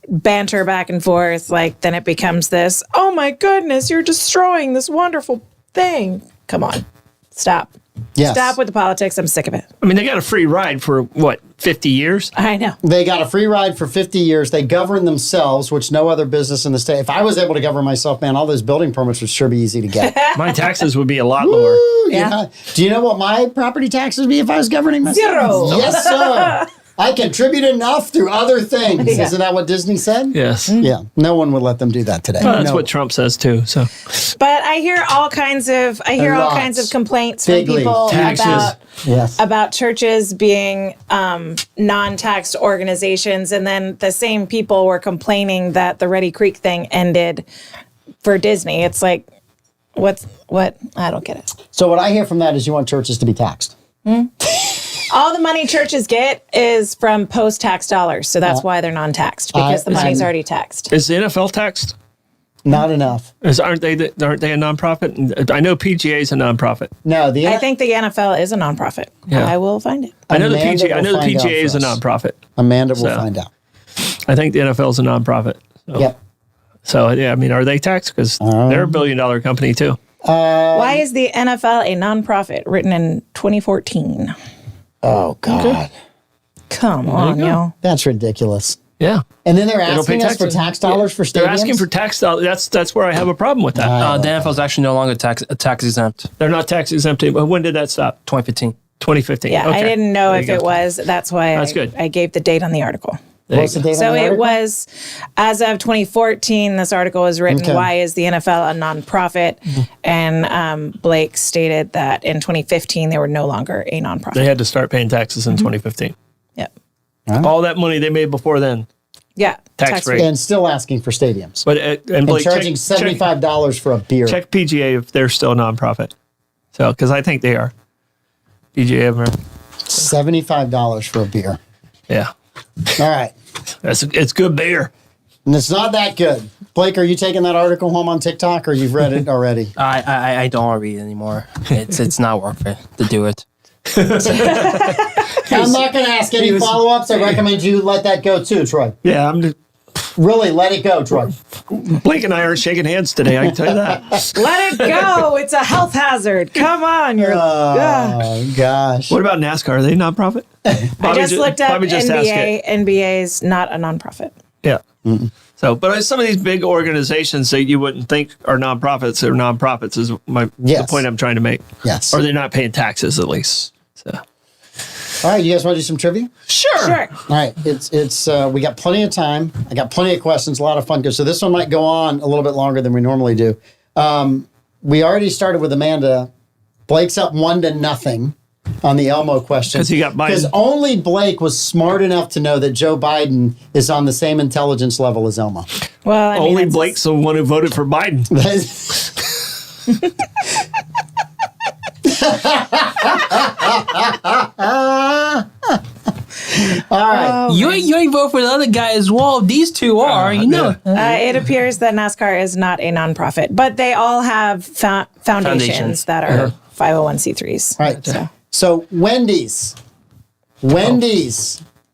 S2: banter back and forth, then it becomes this, oh my goodness, you're destroying this wonderful thing. Come on. Stop.
S1: Yes.
S2: Stop with the politics. I'm sick of it.
S3: I mean, they got a free ride for, 50 years?
S2: I know.
S1: They got a free ride for 50 years. They govern themselves, which no other business in the state. If I was able to govern myself, man, all those building permits would sure be easy to get.
S3: My taxes would be a lot lower.
S2: Yeah.
S1: Do you know what my property taxes would be if I was governing myself?
S2: 0.
S1: Yes, sir. I contribute enough through other things.
S2: Yeah.
S1: Isn't that what Disney said?
S3: Yes.
S1: Yeah. No one would let them do that today.
S3: Well, that's
S1: No.
S3: what Trump says too. So
S2: But I hear all kinds of complaints from
S1: Bigly.
S2: people
S3: Taxes.
S1: Yes.
S2: about churches being non-taxed organizations, and then the same people were complaining that the Ready Creek thing ended for Disney. It's like, what? I don't get it.
S1: So what I hear from that is you want churches to be taxed.
S2: All the money churches get is from post-tax dollars, so that's why they're non-taxed, because the money's already taxed.
S3: is the NFL taxed?
S1: Not enough.
S3: Aren't they a nonprofit? I know PGA is a nonprofit.
S1: No,
S2: I think the NFL is a nonprofit.
S3: Yeah.
S2: I will find it.
S3: I know the
S1: Amanda
S3: PGA. I
S1: will
S3: know the
S1: find out
S3: PGA is
S1: for
S3: a
S1: us.
S3: nonprofit.
S1: Amanda will
S3: So.
S1: find out.
S3: I think the NFL is a nonprofit. So,
S1: Yep.
S3: So yeah, I mean, are they taxed? Because they're a $1 billion company too.
S2: Why is the NFL a nonprofit? Written in 2014.
S1: Oh, God.
S2: Come on, yo.
S1: That's ridiculous.
S3: Yeah.
S1: And then they're
S3: don't pay
S1: asking us for
S3: taxes.
S1: tax dollars for stadiums?
S3: They're asking for tax dollars. That's where I have a problem with that.
S4: The NFL is actually no longer tax exempt.
S3: They're not tax exempt. But when did that stop?
S4: 2015.
S3: 2015.
S2: Yeah,
S3: Okay.
S2: I didn't know
S3: There
S2: if
S3: you
S2: it
S3: go.
S2: was. That's why
S3: That's good.
S2: I gave the date on the article.
S1: What's the date
S2: So
S1: on the
S2: it
S1: article?
S2: was, as of 2014, this article was written,
S1: Okay.
S2: Why is the NFL a nonprofit? And Blake stated that in 2015, they were no longer a nonprofit.
S3: They had to start paying taxes in 2015.
S2: Yep.
S3: All that money they made before then.
S2: Yeah.
S3: Tax free.
S1: And still asking for stadiums.
S3: But and
S1: And
S3: Blake,
S1: charging $75 for a beer.
S3: check PGA if they're still a nonprofit. So, because I think they are. PGA, ever.
S1: $75 for a beer.
S3: Yeah,
S1: All right.
S3: it's good beer.
S1: And it's not that good. Blake, are you taking that article home on TikTok or you've read it already?
S4: I don't want to read it anymore. It's not worth it to do it.
S1: I'm not going to ask any follow-ups. I recommend you let that go too, Troy.
S3: Yeah, I'm just,
S1: Really, let it go, Troy.
S3: Blake and I aren't shaking hands today. I can tell you that.
S2: Let it go. It's a health hazard. Come on. You're.
S1: Oh, gosh.
S3: What about NASCAR? Are they a nonprofit?
S2: I just looked up
S3: Bobby just asked it.
S2: NBA. NBA's not a nonprofit.
S3: Yeah. So, but some of these big organizations that you wouldn't think are nonprofits are nonprofits is the
S1: Yes.
S3: point I'm trying to make.
S1: Yes.
S3: Or they're not paying taxes at least. So.
S1: All right, you guys want to do some trivia?
S2: Sure.
S1: All right, it's we got plenty of time. I got plenty of questions, a lot of fun. So this one might go on a little bit longer than we normally do. We already started with Amanda. Blake's up 1-0 on the Elmo question.
S3: 'Cause he got Biden.
S1: Because only Blake was smart enough to know that Joe Biden is on the same intelligence level as Elmo.
S2: Well, I mean,
S3: Only
S2: it's-
S3: Blake's the one who voted for Biden.
S1: All right.
S4: You ain't vote for the other guy as well. These two are, you know.
S2: It appears that NASCAR is not a nonprofit, but they all have foundations
S4: Foundations.
S2: that are 501c3s.
S1: All right. So Wendy's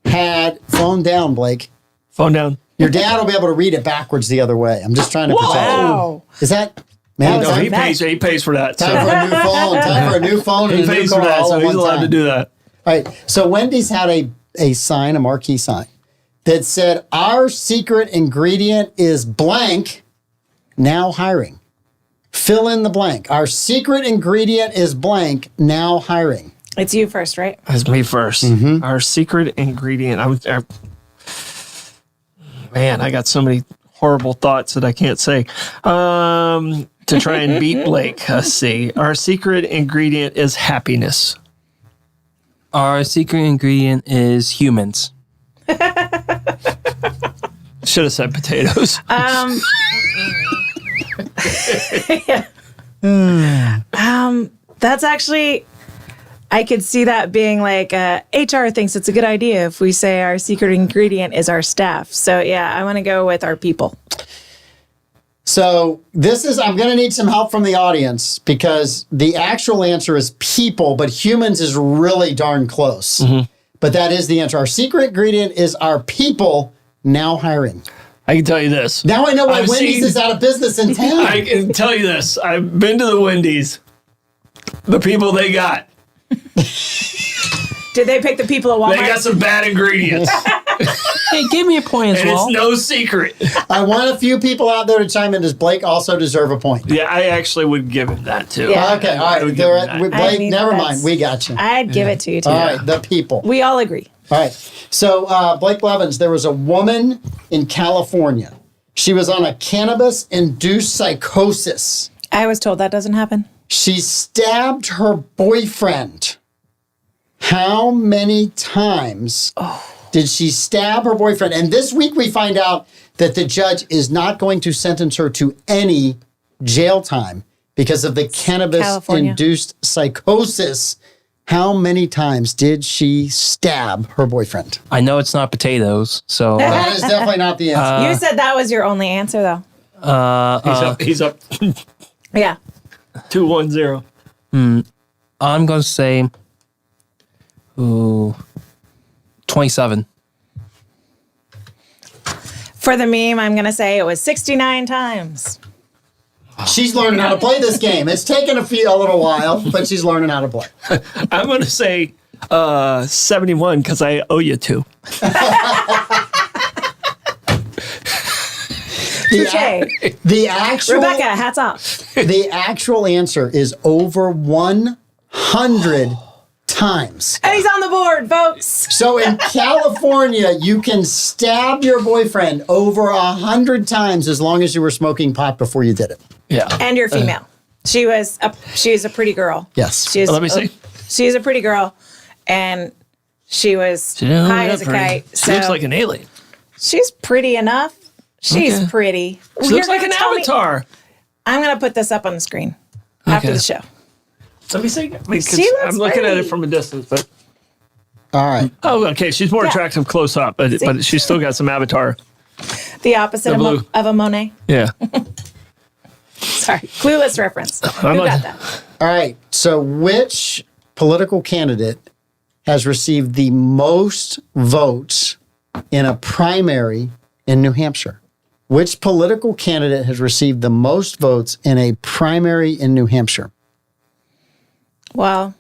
S1: had phone down, Blake.
S3: Phone down.
S1: Your dad will be able to read it backwards the other way. I'm just trying to protect you.
S2: Wow.
S1: Is that man?
S2: was
S3: No,
S1: time,
S3: he pays for that.
S1: time for
S3: So.
S1: a new phone. Time for a new phone and
S3: He
S1: a new
S3: pays for
S1: car
S3: that,
S1: all
S3: so
S1: at
S3: he's
S1: one
S3: allowed
S1: time.
S3: to do that.
S1: All right. So Wendy's had a sign, a marquee sign, that said, "Our secret ingredient is blank. Now hiring." Fill in the blank. Our secret ingredient is blank. Now hiring.
S2: It's you first, right?
S3: That's me 1st. Our secret ingredient. Man, I got so many horrible thoughts that I can't say. To try and beat Blake. Let's see. Our secret ingredient is happiness.
S4: Our secret ingredient is humans.
S3: Should have said potatoes.
S2: That's actually, I could see that being like HR thinks it's a good idea if we say our secret ingredient is our staff. So yeah, I want to go with our people.
S1: So I'm going to need some help from the audience because the actual answer is people, but humans is really darn close. But that is the answer. Our secret ingredient is our people now hiring.
S3: I can tell you this.
S1: Now I know why Wendy's is out of business in town.
S3: I can tell you this. I've been to the Wendy's. The people they got.
S2: Did they pick the people at Walmart?
S3: They got some bad ingredients.
S4: Hey, give me a point as
S3: And
S4: well.
S3: it's no secret.
S1: I want a few people out there to chime in. Does Blake also deserve a point?
S3: Yeah, I actually would give him that too.
S2: Yeah.
S1: Okay, all right.
S3: would give him that.
S1: Blake,
S2: mean,
S1: never
S2: that's-
S1: mind. We got you.
S2: I'd give it to you too.
S1: All right, the people.
S2: We all agree.
S1: All right. So, Blake Blevins, there was a woman in California. She was on a cannabis-induced psychosis.
S2: I was told that doesn't happen.
S1: She stabbed her boyfriend. How many times did she stab her boyfriend? And this week we find out that the judge is not going to sentence her to any jail time because of the cannabis-induced psychosis. How many times did she stab her boyfriend?
S4: I know it's not potatoes, so
S1: That is definitely not the answer.
S2: You said that was your only answer though.
S3: He's up
S2: Yeah.
S3: 2-1-0.
S4: I'm going to say 27.
S2: For the meme, I'm going to say it was 69 times.
S1: She's learning how to play this game. It's taken a little while, but she's learning how to play.
S3: I'm going to say 71 because I owe you 2.
S2: Touche.
S1: The actual
S2: Rebecca, hats off.
S1: the actual answer is over 100 times.
S2: And he's on the board, folks.
S1: So in California, you can stab your boyfriend over 100 times as long as you were smoking pot before you did it.
S3: Yeah.
S2: And you're female. She was a pretty girl.
S1: Yes.
S2: She is,
S3: Let me see.
S2: She's a pretty girl, and she was high as a kite.
S3: She looks like an alien.
S2: She's pretty enough. She's
S3: Okay.
S2: pretty.
S3: She looks like an avatar.
S2: I'm going to put this up on the screen after the show.
S3: Let me see. Because
S2: She looks
S3: I'm looking at it
S2: pretty.
S3: from a distance, but
S1: All right.
S3: oh, okay. She's more
S2: Yeah.
S3: attractive close up, but she's still got some avatar.
S2: The opposite
S3: The blue.
S2: of a Monet.
S3: Yeah.
S2: Sorry. Clueless reference. Who
S3: I'm
S2: got
S3: a-
S2: that?
S1: All right. So which political candidate has received the most votes in a primary in New Hampshire? Which political candidate has received the most votes in a primary in New Hampshire?
S2: Well,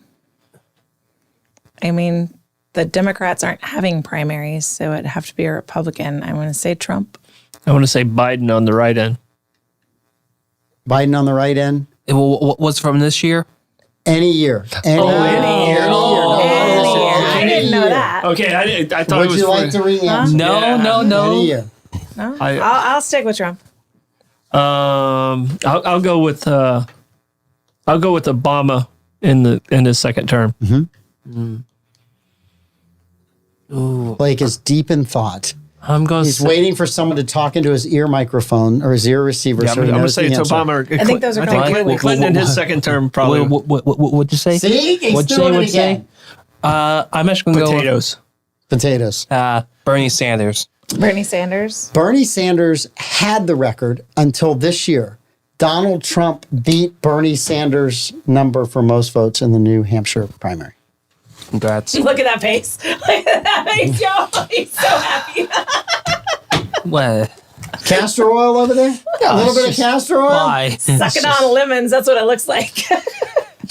S2: I mean, the Democrats aren't having primaries, so it'd have to be a Republican. I want to say Trump.
S3: I want to say Biden on the right end.
S1: Biden on the right end?
S4: What's from this year?
S1: Any year. Any year.
S3: any year. Oh,
S2: Any year. I didn't know
S1: year.
S2: that.
S3: Okay, I thought
S1: Would
S3: it was
S1: you like to re-answer?
S4: No,
S3: Yeah.
S4: no.
S1: Any year.
S2: No? I'll stick with Trump.
S3: I'll go with Obama in his second term.
S1: Blake is deep in thought.
S4: I'm going to
S1: He's
S4: say
S1: waiting for someone to talk into his ear microphone or his ear receiver.
S3: Yeah,
S1: so
S3: I'm
S1: he
S3: going to
S1: knows
S3: say
S1: the
S3: it's
S1: answer.
S3: Obama.
S2: I think those are going
S3: Clinton, Clinton in his second term probably.
S4: what'd you say?
S1: See? He's
S4: What'd you
S1: doing
S4: say?
S1: it
S4: What'd you say?
S1: again.
S4: I'm actually going to go
S3: Potatoes.
S1: Potatoes.
S4: with Bernie Sanders.
S2: Bernie Sanders.
S1: Bernie Sanders had the record until this year. Donald Trump beat Bernie Sanders' number for most votes in the New Hampshire primary.
S4: Congrats.
S2: Look at that face. Look at that face, y'all. He's so happy.
S4: What?
S1: Castor oil over there? A little bit of castor oil?
S4: Why?
S2: Sucking on lemons. That's what it looks like.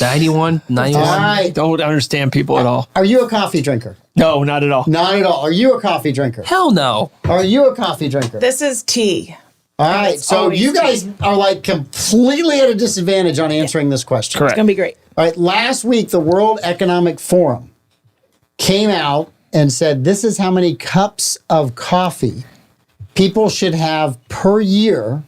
S4: 91? 91?
S1: All
S3: I
S1: right.
S3: don't understand people at all.
S1: Are you a coffee drinker?
S3: No, not at all.
S1: Not at all. Are you a coffee drinker?
S4: Hell no.
S1: Are you a coffee drinker?
S2: This is tea.
S1: All right.
S2: it's
S1: So
S2: always
S1: you guys are like completely at a disadvantage on answering this question.
S3: Correct.
S2: It's going to be great.
S1: All right, last week, the World Economic Forum came out and said this is how many cups of coffee people should have per year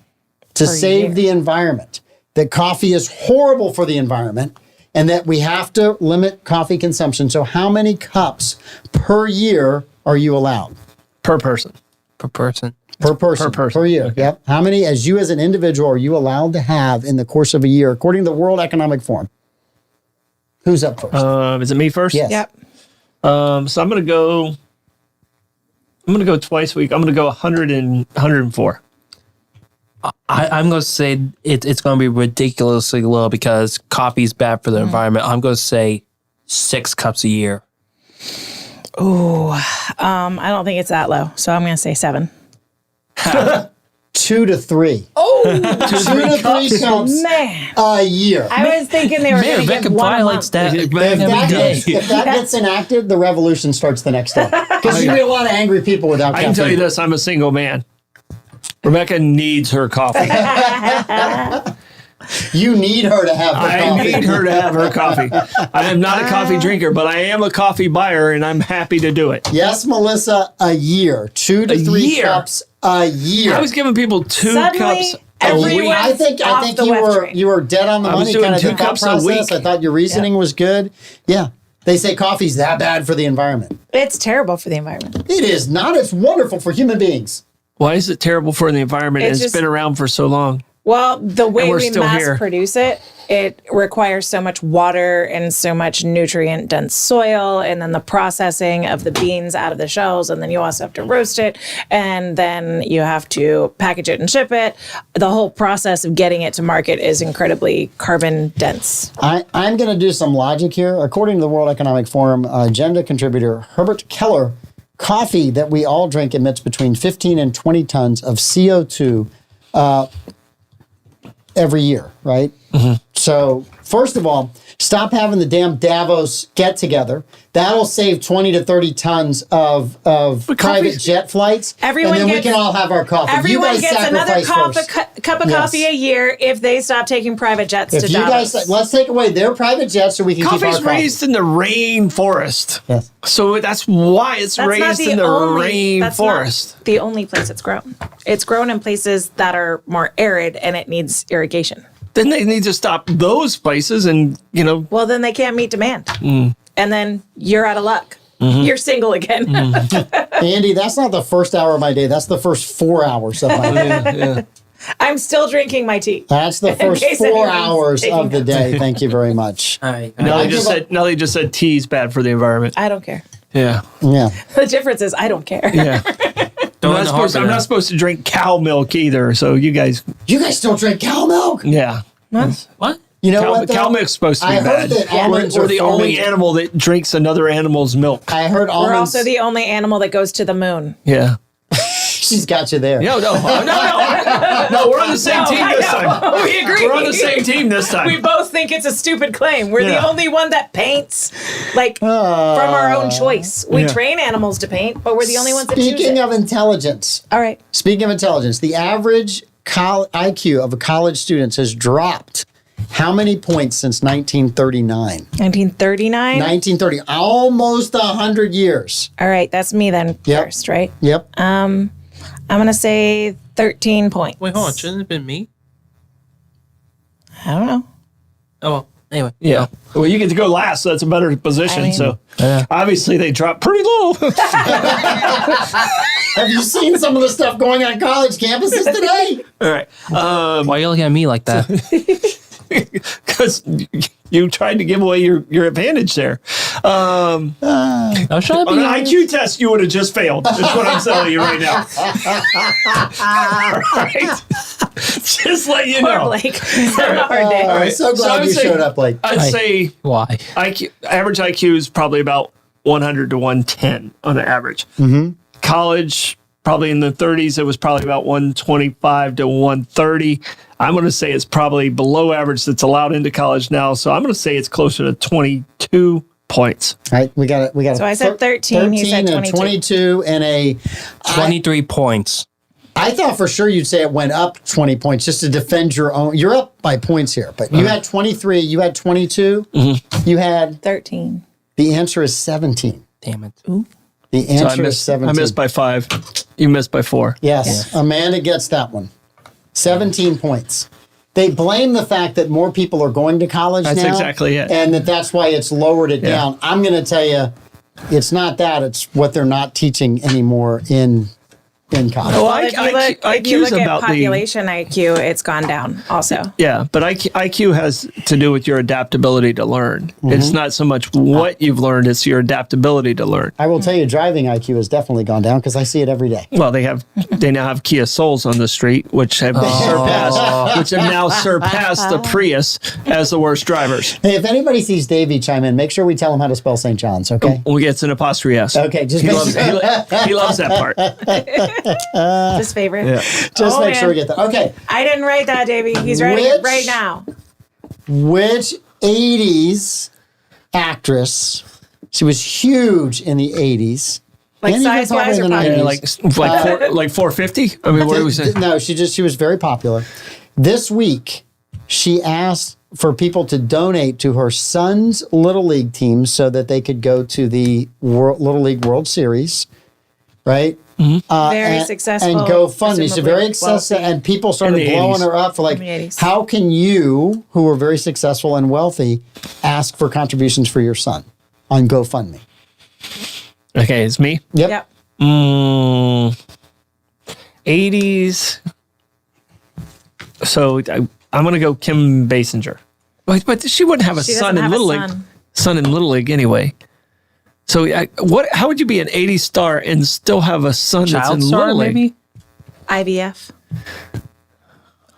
S1: to save
S2: year.
S1: the environment. That coffee is horrible for the environment and that we have to limit coffee consumption. So, how many cups per year are you allowed?
S3: Per person.
S4: Per person.
S1: Per person. Per year.
S3: Okay.
S1: Yep. How many, as an individual, are you allowed to have in the course of a year, according to the World Economic Forum? Who's up first?
S3: Is it me first?
S1: Yes.
S2: Yep.
S3: So I'm gonna go twice a week. I'm gonna go 104.
S4: I'm going to say it's going to be ridiculously low because coffee's bad for the environment. I'm going to say 6 cups a year.
S2: Ooh, I don't think it's that low, so I'm going to say 7.
S1: 2 to 3.
S2: Oh,
S1: 2 to 3 cups
S2: man.
S1: a year.
S2: I was thinking they were going to
S4: Beckham
S2: get one a
S4: violates
S2: month.
S4: that
S1: If
S4: every day.
S1: that gets enacted, the revolution starts the next day. Because you get a lot of angry people without
S3: I can tell you
S1: caffeine.
S3: this: I'm a single man. Rebecca needs her coffee.
S1: You need her to have the
S3: I
S1: coffee.
S3: need her to have her coffee. I am not a coffee drinker, but I am a coffee buyer, and I'm happy to do it.
S1: Yes, Melissa, a year. 2 to 3
S3: year?
S1: cups a year.
S3: I was giving people 2
S2: Suddenly,
S3: cups a
S2: everyone-
S3: week.
S1: I think
S2: off the wet train.
S1: you were dead on the
S3: I was
S1: money.
S3: doing
S1: Kind of
S3: 2
S1: the thought
S3: cups a
S1: process.
S3: week.
S1: I thought your reasoning was good. Yeah, they say coffee's that bad for the environment.
S2: It's terrible for the environment.
S1: It is not. It's wonderful for human beings.
S3: Why is it terrible for the environment?
S2: It's
S3: It's
S2: just-
S3: been around for so long.
S2: Well, the way
S3: And we're
S2: we
S3: still
S2: mass
S3: here.
S2: produce it, it requires so much water and so much nutrient dense soil, and then the processing of the beans out of the shells, and then you also have to roast it, and then you have to package it and ship it. The whole process of getting it to market is incredibly carbon dense.
S1: I'm going to do some logic here. According to the World Economic Forum agenda contributor Herbert Keller, coffee that we all drink emits between 15 and 20 tons of CO2 every year, right? So, first of all, stop having the damn Davos get together. That'll save 20 to 30 tons of private
S3: coffee's-
S1: jet flights.
S2: Everyone
S1: and then we
S2: gets-
S1: can all have our coffee.
S2: Everyone
S1: you guys
S2: gets another
S1: sacrifice first.
S2: cup of
S1: Yes.
S2: coffee a year if they stop taking private jets
S1: If
S2: to
S1: you
S2: Davos.
S1: guys, let's take away their private jets so we can keep our
S3: Coffee's
S1: coffee.
S3: raised in the rainforest.
S1: Yes.
S3: So that's why it's
S2: That's not
S3: raised in the
S2: that's
S3: rainforest.
S2: not the only place it's grown. It's grown in places that are more arid and it needs irrigation.
S3: Then they need to stop those places and,
S2: Well, then they can't meet demand.
S3: Mm.
S2: And then you're out of luck.
S3: Mm-hmm.
S2: You're single again.
S1: Andy, that's not the first hour of my day. That's the first 4 hours of my day.
S2: I'm still drinking my tea.
S1: That's the first
S2: case
S1: 4
S2: anyone's
S1: hours
S2: taking
S1: of the
S2: notes.
S1: day. Thank you very much.
S4: All right.
S3: Nelly
S1: I
S3: just said tea's bad for the environment.
S2: I don't care.
S3: Yeah.
S1: Yeah.
S2: The difference is I don't care.
S3: Yeah.
S4: Don't
S3: I'm not supposed to drink cow milk either. So you guys,
S1: You guys still drink cow milk?
S3: yeah.
S4: What?
S1: You know
S3: Cow,
S1: what? though?
S3: cow milk's supposed to be
S1: I heard
S3: bad.
S1: that almonds
S3: We're
S1: are
S3: the only
S1: forming-
S3: animal that drinks another animal's milk.
S1: I heard
S2: We're
S1: almonds.
S2: also the only animal that goes to the moon.
S3: Yeah.
S1: She's got you there.
S3: No, we're on the same team this time.
S2: We agree.
S3: We're on the same team this time.
S2: We both think it's a stupid claim. We're the
S3: Yeah.
S2: only one that paints, like from our own choice. We
S3: Yeah.
S2: train animals to paint, but we're the only ones that choose
S1: Speaking
S2: it.
S1: of intelligence,
S2: All right.
S1: the average IQ of a college student has dropped how many points since 1939?
S2: 1939.
S1: 1930, almost 100 years.
S2: All right, that's me then
S1: Yep.
S2: first, right?
S1: Yep.
S2: I'm gonna say 13 points.
S4: Wait, hold on. Shouldn't it have been me?
S2: I don't know.
S4: Oh, well. Anyway.
S3: Yeah. Well, you get to go last, so that's a better position.
S2: I mean-
S3: So obviously they dropped pretty low.
S1: Have you seen some of the stuff going on college campuses today?
S3: All right.
S4: Why are you looking at me like that?
S3: Because you tried to give away your advantage there.
S4: I was trying to
S3: On
S4: be
S3: an IQ test, you would have just failed. That's what I'm telling you right now. All right. Just let you
S2: Poor
S3: know.
S2: Blake. He's having a hard day.
S1: I'm so
S3: So I
S1: glad
S3: would
S1: you
S3: say-
S1: showed up late.
S3: I'd say
S4: Why?
S3: average IQ is probably about 100 to 110 on the average. Mm-hmm. College, probably in the 30s, it was probably about 125 to 130. I'm going to say it's probably below average that's allowed into college now. So I'm going to say it's closer to 22 points.
S1: All right, we got it.
S2: So I said 13, he said
S1: 13 and 22 and a
S4: 23 points.
S1: I thought for sure you'd say it went up 20 points just to defend your own. You're up by points here, but you had 23, you had 22, you had
S2: 13.
S1: the answer is 17.
S4: Damn it.
S1: The
S3: So
S1: answer is 17.
S3: I missed by 5. You missed by 4.
S1: Yes, Amanda gets that one. 17 points. They blame the fact that more people are going to college
S3: That's
S1: now.
S3: exactly it.
S1: And that's why it's lowered it
S3: Yeah.
S1: down. I'm going to tell you, it's not that. It's what they're not teaching anymore in in college.
S3: Well,
S2: Well, if you look at
S3: about
S2: population IQ, it's gone down also.
S3: Yeah, but IQ has to do with your adaptability to learn. It's not so much what you've learned; it's your adaptability to learn.
S1: I will tell you, driving IQ has definitely gone down because I see it every day.
S3: Well, they now have Kia Souls on the street, which have now surpassed the Prius as the worst drivers.
S1: Hey, if anybody sees Davey chime in, make sure we tell him how to spell St. John's, okay?
S3: Well, it's an apostrophe S.
S1: Okay, just
S3: He
S1: make
S3: loves,
S1: sure,
S3: he loves that part.
S2: His favorite.
S3: Yeah.
S1: just make
S2: man.
S1: sure we get that. Okay,
S2: I didn't write that, Davey. He's writing it right now.
S1: which 80s actress, she was huge in the 80s.
S2: Like
S1: and even
S2: size-wise
S1: probably
S2: or
S1: in the
S2: popular?
S1: 90s.
S3: Like 450. I mean, what do we say?
S1: No, she was very popular. This week, she asked for people to donate to her son's Little League team so that they could go to the Little League World Series, right?
S2: Very successful.
S1: And GoFundMe. She's
S2: presumably
S1: very successful,
S2: wealthy.
S1: and people started
S3: In the
S1: blowing
S3: 80s.
S1: her up for like,
S2: In the 80s.
S1: how can you, who are very successful and wealthy, ask for contributions for your son on GoFundMe?
S3: Okay, it's me.
S1: Yep.
S3: 80s. So I'm going to go Kim Basinger. But she wouldn't have a
S2: She
S3: son
S2: doesn't
S3: in
S2: have a
S3: Little League.
S2: son.
S3: Son in Little League anyway. So how would you be an 80s star and still have a son that's
S4: Child
S3: in
S4: star,
S3: Little League?
S4: maybe?
S2: IVF.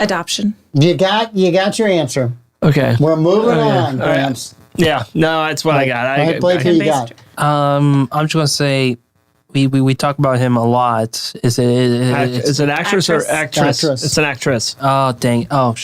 S2: Adoption.
S1: You got your answer.
S3: Okay.
S1: We're moving on,
S3: All right.
S1: Gramps.
S3: Yeah, no, that's what I got.
S1: All right, Blake, who you got?
S4: I'm just gonna say we talk about him a lot. Is it?
S3: Is it actress or
S2: Actress.
S3: actress?
S1: Actress.
S3: It's an actress.
S4: Oh dang! Oh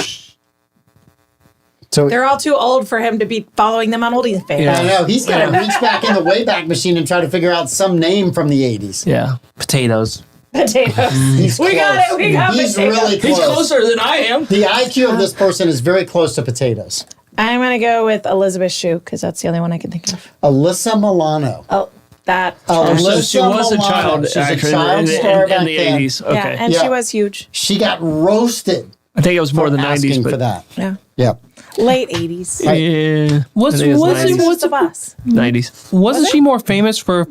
S1: So
S2: They're all too old for him to be following them on oldies fame.
S3: Yeah.
S1: I know he's got to reach back in the Wayback Machine and try to figure out some name from the 80s.
S3: Yeah.
S4: potatoes.
S2: Potatoes.
S1: He's
S2: We got
S1: close.
S2: it. We got
S1: He's
S2: potatoes.
S1: really close.
S3: than I am.
S1: The IQ of this person is very close to potatoes.
S2: I'm going to go with Elizabeth Shue because that's the only one I can think of.
S1: Alyssa Milano.
S2: Oh, that.
S1: Alyssa
S3: So she was a
S1: Milano.
S3: child
S1: She's a
S3: actress
S1: child
S3: in,
S1: star
S3: in
S1: back
S3: the
S1: then.
S3: 80s. Okay.
S2: Yeah, and
S1: Yeah.
S2: she was huge.
S1: She got roasted
S3: I think it was more
S1: for
S3: the 90s.
S1: asking
S3: But
S1: for that.
S2: Yeah.
S1: Yeah.
S2: Late 80s.
S1: Right.
S3: Yeah.
S4: Was
S3: I think it
S4: was it
S3: 90s.
S2: What's the bus?
S3: 90s.
S4: Wasn't she more famous for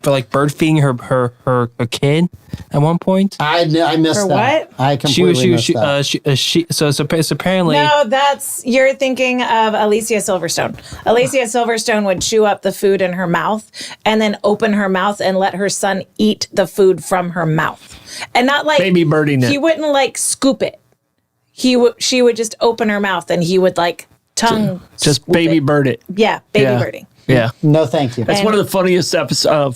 S4: like bird feeding her kid at one point?
S1: I missed
S2: For
S1: that.
S2: what?
S1: I completely missed that.
S4: So apparently
S2: No, you're thinking of Alicia Silverstone. Alicia Silverstone would chew up the food in her mouth and then open her mouth and let her son eat the food from her mouth. And not like
S3: Baby birding it.
S2: He wouldn't like scoop it. She would just open her mouth and he would like tongue
S3: Just
S2: swoop
S3: baby
S2: it.
S3: bird it.
S2: Yeah, baby
S3: Yeah.
S2: birding.
S3: Yeah.
S1: No, thank you.
S3: That's one of the funniest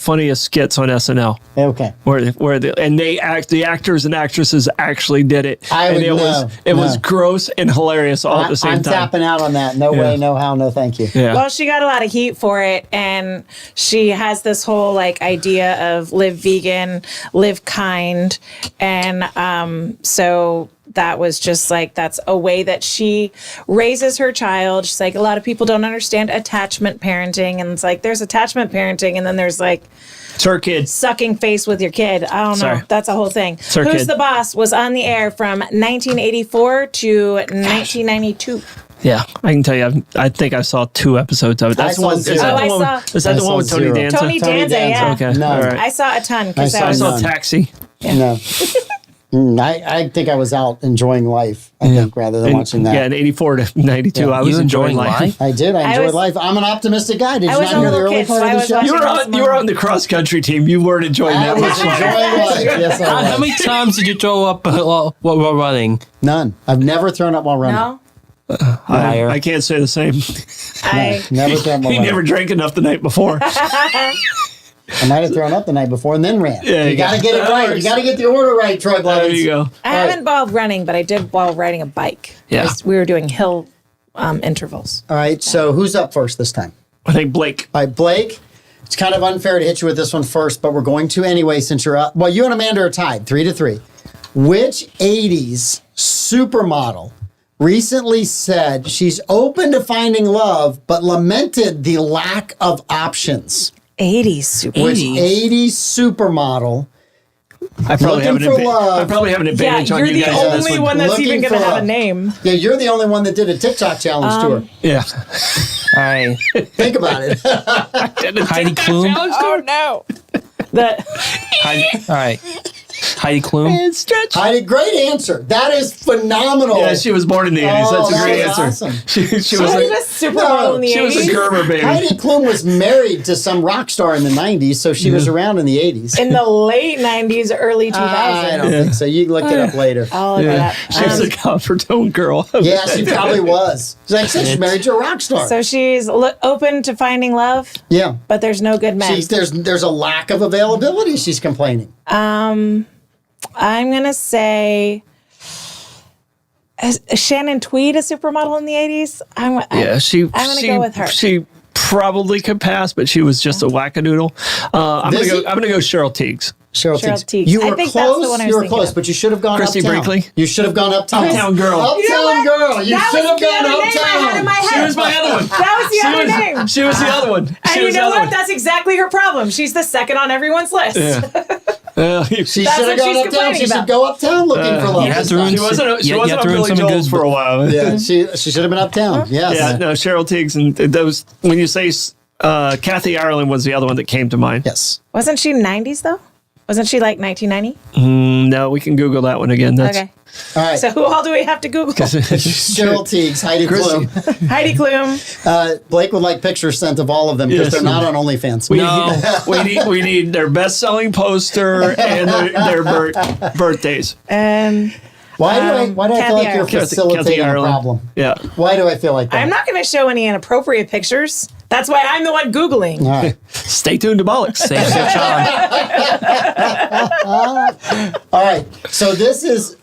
S3: funniest skits on SNL.
S1: Okay.
S3: The actors and actresses actually did it.
S1: I
S3: and
S1: would know.
S3: it was
S1: No.
S3: gross and hilarious all at the same
S1: I'm
S3: time.
S1: tapping out on that. No way, no how, no thank you.
S3: Yeah.
S2: Well, she got a lot of heat for it, and she has this whole like idea of live vegan, live kind, and so that was just like that's a way that she raises her child. She's like a lot of people don't understand attachment parenting, and it's like there's attachment parenting, and then there's like
S3: It's her kid.
S2: sucking face with your kid. I don't know.
S3: Sorry.
S2: That's a whole thing.
S3: her
S2: Who's
S3: kid.
S2: the Boss was on the air from 1984 to 1992.
S3: Yeah, I can tell you. I think I saw 2 episodes of it. That's
S1: I
S3: the one.
S1: saw
S3: Is
S1: zero.
S3: that
S2: Oh,
S3: the
S2: I
S3: one?
S2: saw-
S3: Is that
S1: I
S3: the one
S1: saw
S3: with Tony
S1: zero.
S3: Danza?
S2: Tony Danza, yeah.
S3: Okay.
S1: No.
S3: All right.
S2: I saw a ton because
S1: I
S2: I
S3: I
S2: was
S3: saw
S1: none.
S3: Taxi.
S1: No. I think I was out enjoying life, I think, rather than watching that.
S3: Yeah, in 84 to 92,
S1: Yeah.
S3: I was
S4: You
S3: enjoying
S4: enjoying
S3: life.
S4: life?
S1: I did. I enjoyed
S2: was-
S1: life. I'm an optimistic guy. Did
S2: I
S1: you
S2: was
S1: not
S2: a
S1: hear the
S2: little
S1: early
S2: kid,
S1: part
S2: so
S1: of
S2: I
S1: the
S2: was
S1: show?
S2: watching-
S3: You were on the cross country team. You weren't enjoying
S1: I
S3: that
S1: was
S3: much.
S1: enjoying life. Yes, I
S4: How
S1: was.
S4: many times did you throw up while running?
S1: None. I've never thrown up while running.
S2: No,
S4: Liar.
S3: I can't say the same.
S2: I
S1: Never thrown up while
S3: He
S1: running.
S3: never drank enough the night before.
S1: I might have thrown up the night before and then ran.
S3: Yeah,
S1: you
S3: you
S1: got to
S3: go.
S1: get it
S3: That
S1: right.
S3: works.
S1: You got to get the order right, Troy
S3: There
S1: Blevins.
S3: you go.
S2: I haven't while running, but I did while riding a bike.
S3: Yeah.
S2: We were doing hill intervals.
S1: All right, so who's up first this time?
S3: I think Blake.
S1: All right, Blake. It's kind of unfair to hit you with this one first, but we're going to anyway since you're up. Well, you and Amanda are tied, 3-3. Which 80s supermodel recently said she's open to finding love, but lamented the lack of options?
S2: 80s super.
S1: Which 80s supermodel?
S3: I probably have
S1: Looking for love.
S3: I probably have an
S2: Yeah,
S3: advantage on
S2: you're
S3: you
S2: the
S3: guys on this
S2: only
S3: one.
S2: one that's
S1: Looking
S2: even going
S1: for
S2: to have
S1: love.
S2: a name.
S1: Yeah, you're the only one that did a TikTok challenge to her.
S3: Yeah.
S4: All right.
S1: Think about it.
S4: Heidi Klum.
S2: Oh no!
S4: All right. Heidi Klum.
S3: And stretch.
S1: Heidi, great answer. That is phenomenal.
S3: Yeah, she was born in the 80s. That's a
S1: that
S3: great
S1: was
S3: answer.
S1: awesome.
S3: She was
S2: She was a supermodel in the
S3: she was a
S2: 80s.
S3: Gerber baby.
S1: Heidi Klum was married to some rock star in the 90s, so she was around in the 80s.
S2: In the late 90s, early 2000s.
S1: I don't think so. You can look it up later.
S2: I'll look it up.
S3: She was a comfort zone girl.
S1: Yeah, she probably was. Like I said, she's married to a rock star.
S2: So she's open to finding love,
S1: yeah.
S2: but there's no good men.
S1: There's a lack of availability, she's complaining.
S2: I'm going to say, is Shannon Tweed a supermodel in the 80s? I'm going to go with her.
S3: She probably could pass, but she was just a wackadoodle. I'm gonna go Cheryl Teagues.
S1: Cheryl Teagues.
S2: Teagues.
S1: You
S2: I
S1: were
S2: think that's the
S1: close.
S2: one I was
S1: You were
S2: thinking
S1: close,
S2: of.
S1: but you should have gone
S3: Christy
S1: uptown.
S3: Brinkley?
S1: You should have gone uptown.
S3: Uptown girl.
S1: Uptown girl. You
S2: That
S1: should have
S2: was the
S1: gone
S2: other name I had in my
S1: uptown.
S2: head.
S3: She was my other one.
S2: That was the other name.
S3: She was the other one.
S2: And
S3: She
S2: you
S3: was the
S2: know
S3: other
S2: what?
S3: one.
S2: That's exactly her problem. She's the second on everyone's list.
S1: She should
S2: That's
S1: have
S2: what
S1: gone
S2: she's
S1: uptown.
S2: complaining
S1: She should
S2: about.
S1: go uptown looking for love.
S4: You have to ruin
S3: She wasn't
S4: you
S3: on
S4: have to ruin
S3: Billy
S4: some of
S3: Joel's
S4: good-
S3: for a while.
S1: Yeah, she should have been uptown. Yes.
S3: Yeah, no, Cheryl Teagues and those. When you say Kathy Ireland was the other one that came to mind.
S1: Yes.
S2: Wasn't she 90s, though? Wasn't she like 1990?
S3: No, we can Google that one again. That's,
S2: Okay.
S1: All right.
S2: So who all do we have to Google?
S1: Cheryl Teagues, Heidi Klum.
S2: Heidi Klum.
S1: Blake would like pictures sent of all of them because
S3: Yes.
S1: they're not on OnlyFans.
S3: we need their best-selling poster and their birthdays.
S2: And
S1: Why do I feel
S2: Kathy
S1: like you're
S2: Ireland.
S1: facilitating a problem?
S3: Yeah.
S1: Why do I feel like that?
S2: I'm not going to show any inappropriate pictures. That's why I'm the one Googling.
S1: All right.
S3: Stay tuned to Bollocks.
S4: Same search on.
S1: All right. So this is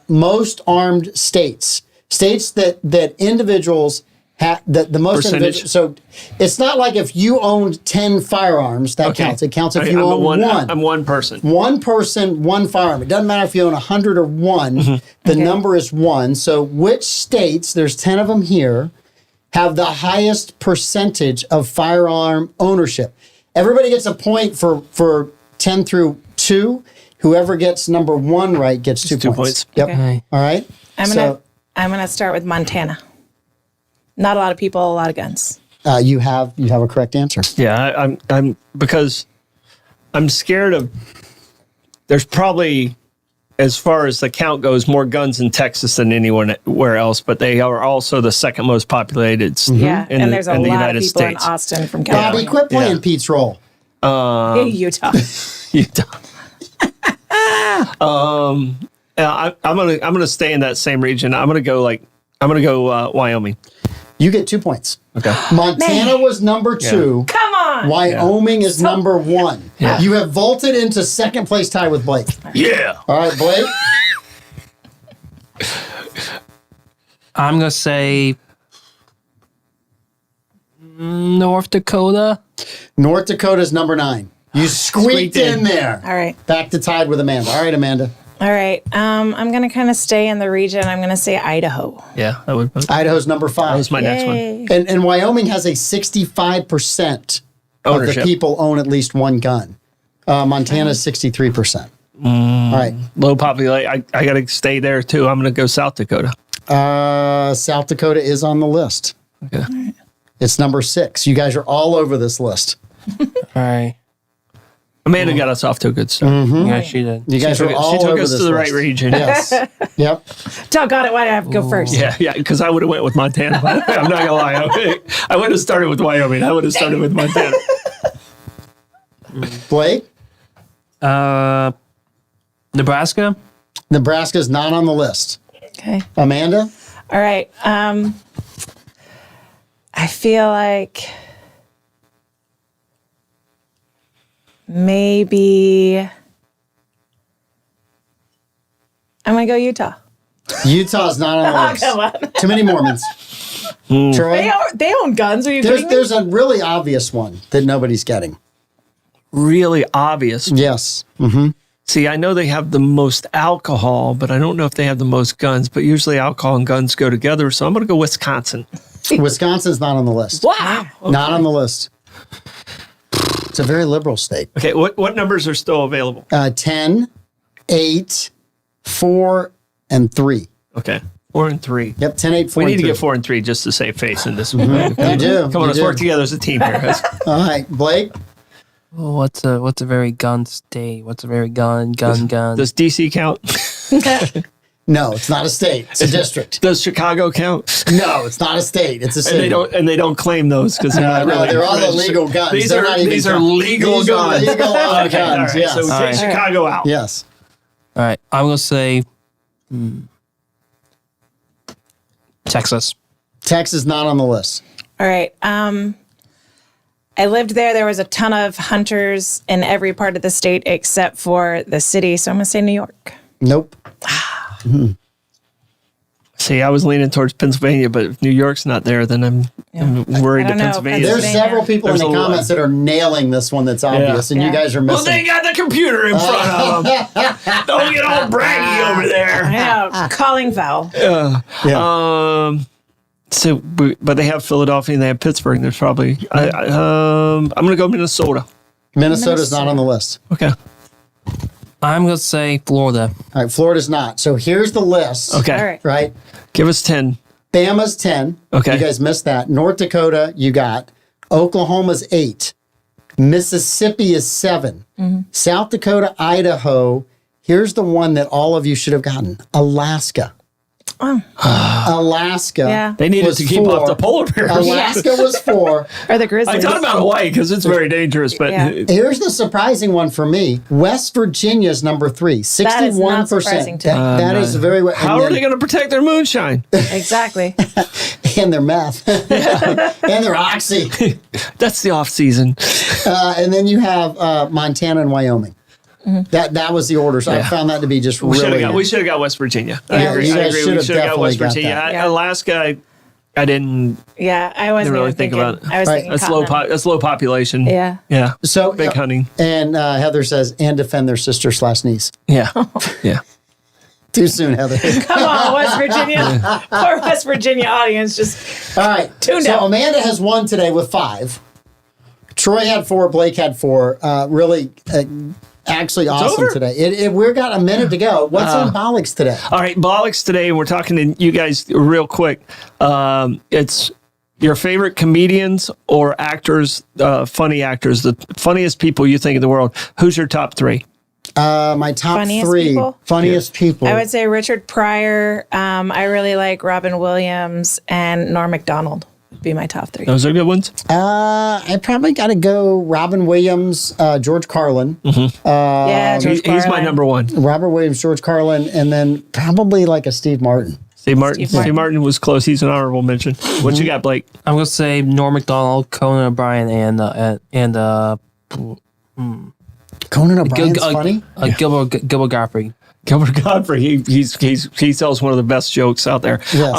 S1: most armed states. States that individuals have the most
S3: Percentage.
S1: individuals. So it's not like if you owned 10 firearms that counts. It counts if you own one.
S3: I'm one person.
S1: One person, one firearm. It doesn't matter if you own 100 or one. The number is one. So which states? There's 10 of them here. Have the highest percentage of firearm ownership. Everybody gets a point for 10 through 2. Whoever gets number 1 right gets 2 points. Yep.
S4: Okay.
S1: All right.
S2: I'm gonna start with Montana. Not a lot of people, a lot of guns.
S1: You have a correct answer.
S3: Yeah, I'm because I'm scared of. There's probably, as far as the count goes, more guns in Texas than anywhere else, but they are also the second most populated.
S2: Yeah,
S3: in
S2: and
S3: the-
S2: there's a
S3: in the
S2: lot
S3: United
S2: of people
S3: States.
S2: in Austin from
S1: Bobby,
S2: California.
S1: quit playing Pete's role.
S2: In Utah.
S3: I'm gonna stay in that same region. I'm gonna go Wyoming.
S1: You get 2 points.
S3: Okay.
S1: Montana was number 2.
S2: Come on.
S1: Wyoming is number 1.
S3: Yeah.
S1: You have vaulted into second place tie with Blake.
S3: Yeah.
S1: All right, Blake.
S4: I'm gonna say North Dakota.
S1: North Dakota's number 9. You squeaked in there.
S2: All right.
S1: Back to tied with Amanda. All right, Amanda.
S2: All right. I'm going to kind of stay in the region. I'm going to say Idaho.
S3: Yeah, that
S1: Idaho's number 5.
S3: was my next one.
S2: Yay.
S1: And Wyoming has a 65% of the
S3: Ownership.
S1: people own at least one gun. Montana's 63%. All right.
S3: Low population. I gotta stay there too. I'm gonna go South Dakota.
S1: South Dakota is on the list.
S3: Okay.
S1: It's number 6. You guys are all over this list.
S4: All right.
S3: Amanda got us off to a good start.
S4: Yeah, she did.
S1: You guys are all
S3: She took
S1: over
S3: us
S1: this
S3: to the
S1: list.
S3: right region.
S1: Yes. Yep.
S2: Doggone it. Why did I have to go first?
S3: Yeah, because I would have went with Montana. I'm not gonna lie. I would have started with Wyoming. I would have started with Montana.
S1: Blake,
S4: Nebraska.
S1: Nebraska's not on the list.
S2: Okay.
S1: Amanda,
S2: All right. I feel like maybe I'm going to go Utah.
S1: Utah's not on the
S2: Oh,
S1: list.
S2: come on.
S1: Too many Mormons. Troy,
S2: They own guns. Are you kidding me?
S1: there's a really obvious one that nobody's getting.
S3: Really obvious.
S1: Yes.
S3: See, I know they have the most alcohol, but I don't know if they have the most guns. But usually alcohol and guns go together. So I'm going to go Wisconsin.
S1: Wisconsin's not on the list.
S2: Wow.
S1: Not on the list. It's a very liberal state.
S3: Okay, what numbers are still available?
S1: 10, 8, 4, and 3.
S3: Okay, 4 and 3.
S1: Yep, 10, 8, 4,
S3: We need
S1: and
S3: to
S1: 3.
S3: get 4 and 3 just to save face in this.
S1: You do.
S3: Come on,
S1: you
S3: let's
S1: do.
S3: work together as a team here.
S1: All right, Blake.
S4: What's a very gun state? What's a very gun?
S3: Does DC count?
S1: No, it's not a state. It's a district.
S3: Does Chicago count?
S1: No, it's not a state. It's a city.
S3: And they don't claim those because
S1: they're all illegal guns.
S3: These
S1: They're
S3: are
S1: not even
S3: these are
S1: guns.
S3: legal
S1: These are
S3: guns.
S1: legal
S3: Okay,
S1: guns.
S3: all right.
S1: Yes.
S3: So take
S4: right.
S3: Chicago out.
S1: Yes.
S4: All right, I'm gonna say Texas.
S1: Texas not on the list.
S2: All right. I lived there. There was a ton of hunters in every part of the state except for the city. So I'm going to say New York.
S1: Nope.
S3: See, I was leaning towards Pennsylvania, but if New York's not there, then I'm worried
S2: I don't
S3: that
S2: know.
S3: Pennsylvania.
S1: There's
S2: Pennsylvania.
S1: several people in
S3: There's
S1: the
S3: a lot.
S1: comments that are nailing this one that's obvious, and you
S2: Yeah.
S1: guys are
S3: Well,
S1: missing.
S3: they got the computer in front of them. Don't get all braggy over
S2: I
S3: there.
S2: know. Calling foul.
S1: Yeah.
S3: So, but they have Philadelphia and they have Pittsburgh. There's probably. I'm going to go Minnesota.
S1: Minnesota's not on the list.
S3: Okay.
S4: I'm gonna say Florida.
S1: All right, Florida's not. So here's the list.
S3: Okay.
S2: All right.
S1: Right?
S3: Give us 10.
S1: Bama's 10.
S3: Okay.
S1: You guys missed that. North Dakota, you got. Oklahoma's 8. Mississippi is 7. South Dakota, Idaho. Here's the one that all of you should have gotten. Alaska. Alaska.
S2: Yeah.
S3: They needed
S1: was
S3: to keep
S1: 4.
S3: off the polar bears.
S1: Alaska was 4.
S2: Or the
S3: I
S2: Grizzlies.
S3: thought about Hawaii because it's very dangerous, but
S2: Yeah.
S1: Here's the surprising one for me. West Virginia's number 3. 61%.
S2: That is not surprising to me.
S1: That is very well.
S3: how are they going to protect their moonshine?
S2: Exactly.
S1: And their meth. And their oxy.
S3: That's the off season.
S1: And then you have Montana and Wyoming. That was the order. So I found that to be just
S3: We
S1: really.
S3: should have got West Virginia. I
S2: Yeah,
S3: agree.
S1: you
S3: I
S1: guys
S3: agree.
S1: should
S3: We
S1: have
S3: should have got West
S1: definitely got
S3: Virginia.
S1: that.
S2: Yeah.
S3: Alaska, I didn't.
S2: Yeah, I wasn't
S3: really
S2: even
S3: think
S2: thinking
S3: about it.
S2: I was
S1: Right.
S2: thinking
S3: That's
S2: continent.
S3: that's low population.
S2: Yeah.
S3: Yeah.
S1: So
S3: Big hunting.
S1: And Heather says, and defend their sister/niece.
S3: Yeah. Yeah.
S1: Too soon, Heather.
S2: Come on, West Virginia. Poor West Virginia audience. Just
S1: All right.
S2: Tuned
S1: So
S2: out.
S1: Amanda has won today with 5. Troy had 4. Blake had 4. Really, actually awesome
S3: over?
S1: today. We've got a minute to go. What's on Bollocks today?
S3: All right, Bollocks today, and we're talking to you guys real quick. It's your favorite comedians or actors, funny actors, the funniest people you think in the world. Who's your top 3?
S1: My top
S2: Funniest
S1: 3
S2: people?
S1: funniest people.
S2: I would say Richard Pryor. I really like Robin Williams and Norm Macdonald would be my top 3.
S3: Those are good ones.
S1: I probably got to go Robin Williams, George Carlin,
S2: Yeah, George
S3: He's my
S2: Carlin.
S3: number 1.
S1: Robert Williams, George Carlin, and then probably like a Steve Martin.
S3: Steve Martin.
S2: Steve
S3: Steve Martin was close. He's an honorable mention. What you got, Blake?
S4: I'm gonna say Norm Macdonald, Conan O'Brien, and
S1: Conan O'Brien's funny.
S4: Gilbert Gottfried.
S3: Gilbert Godfrey. He tells one of the best jokes out there.
S1: Yes.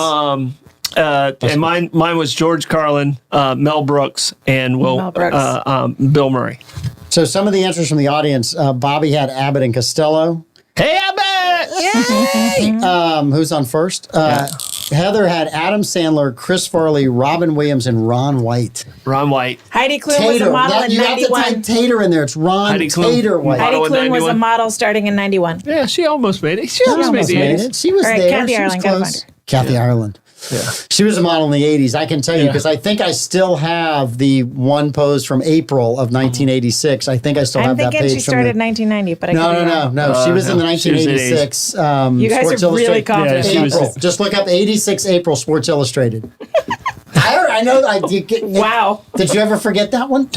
S3: And mine was George Carlin, Mel Brooks, and
S2: Mel Brooks.
S3: Bill Murray.
S1: So some of the answers from the audience, Bobby had Abbott and Costello.
S3: Hey, Abbott!
S1: Who's on first? Heather had Adam Sandler, Chris Farley, Robin Williams, and Ron White.
S3: Ron White.
S2: Heidi Klum was a model in
S1: You have to
S2: 91.
S1: type Tater in there. It's Ron
S3: Heidi Klum.
S1: Tater White.
S2: Heidi
S3: Model in
S2: Klum was a
S3: 91.
S2: model starting in 91.
S3: Yeah, she almost made it. She
S1: She
S3: almost made
S1: almost
S3: the
S1: made
S3: 80s.
S1: it. She was
S2: All right,
S1: there.
S2: Kathy
S1: She was
S2: Ireland, gotta
S1: close.
S2: find her.
S1: Kathy Ireland.
S3: Yeah.
S1: She was a model in the 80s. I can tell you
S3: Yeah.
S1: because I think I still have the one pose from April of 1986. I think I still
S2: I'm
S1: have that
S2: thinking
S1: page
S2: she
S1: from
S2: started
S1: the,
S2: 1990, but I
S1: No,
S2: could
S1: no,
S2: be
S1: no,
S2: wrong.
S1: no. She was in the
S3: no. She was in the
S1: 1986.
S2: You guys
S1: Sports
S2: are really
S1: Illustrated.
S2: confident.
S3: Yeah, she was-
S1: April. Just look up 86 April Sports Illustrated. I know.
S2: Wow.
S1: Did you ever forget that one?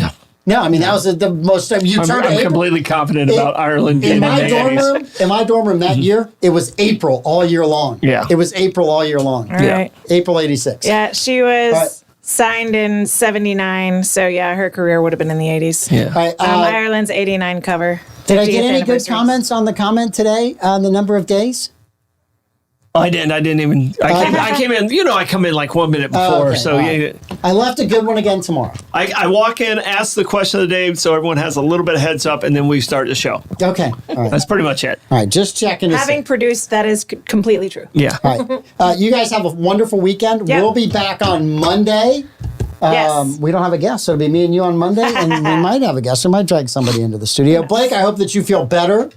S1: No, I mean that was the most. You turned
S3: I'm
S1: April.
S3: completely confident about Ireland being
S1: In
S3: in
S1: my
S3: the
S1: dorm
S3: 80s.
S1: room, that year, it was April all year long.
S3: Yeah.
S1: It was April all year long.
S2: All right.
S1: April 86.
S2: Yeah, she was
S1: All right.
S2: signed in 79, so yeah, her career would have been in the 80s.
S3: Yeah.
S1: All right,
S2: Ireland's 89 cover.
S1: did I
S2: 50th
S1: get any good
S2: anniversary.
S1: comments on the comment today on the number of days?
S3: I didn't even. I came in. You know, I come in like 1 minute before.
S1: Okay,
S3: So
S1: all right.
S3: yeah,
S1: I left a good one again tomorrow.
S3: I walk in, ask the question of the day, so everyone has a little bit of heads up, and then we start the show.
S1: Okay. All right.
S3: That's pretty much it.
S1: All right. Just checking. To
S2: Having
S1: see.
S2: produced, that is completely true.
S3: Yeah.
S1: All right. You guys have a wonderful weekend.
S2: Yeah.
S1: We'll be back on Monday.
S2: Yes.
S1: We don't have a guest, so it'll be me and you on Monday, and we might have a guest. We might drag somebody into the studio. Blake, I hope that you feel better.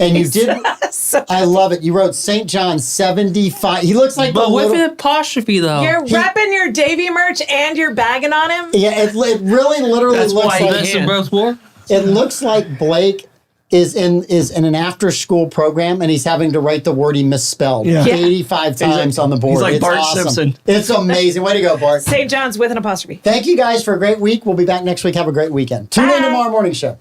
S1: And you did.
S2: So
S1: I love it. You wrote St. John 75. He looks like
S4: But
S1: the
S4: with
S1: little,
S4: an apostrophe though.
S2: you're repping your Davy merch and you're bagging on him?
S1: Yeah, it really literally
S3: That's
S1: looks
S3: why
S1: like
S3: he can.
S4: Both war.
S1: it looks like Blake is in an after school program and he's having to write the word he misspelled
S3: Yeah.
S1: 85 times on the board.
S3: he's like
S1: It's
S3: Bart
S1: awesome.
S3: Simpson.
S1: It's amazing. Way to go, Bart.
S2: St. John's with an apostrophe.
S1: Thank you guys for a great week. We'll be back next week. Have a great weekend. Tune in
S2: Bye.
S1: tomorrow morning show.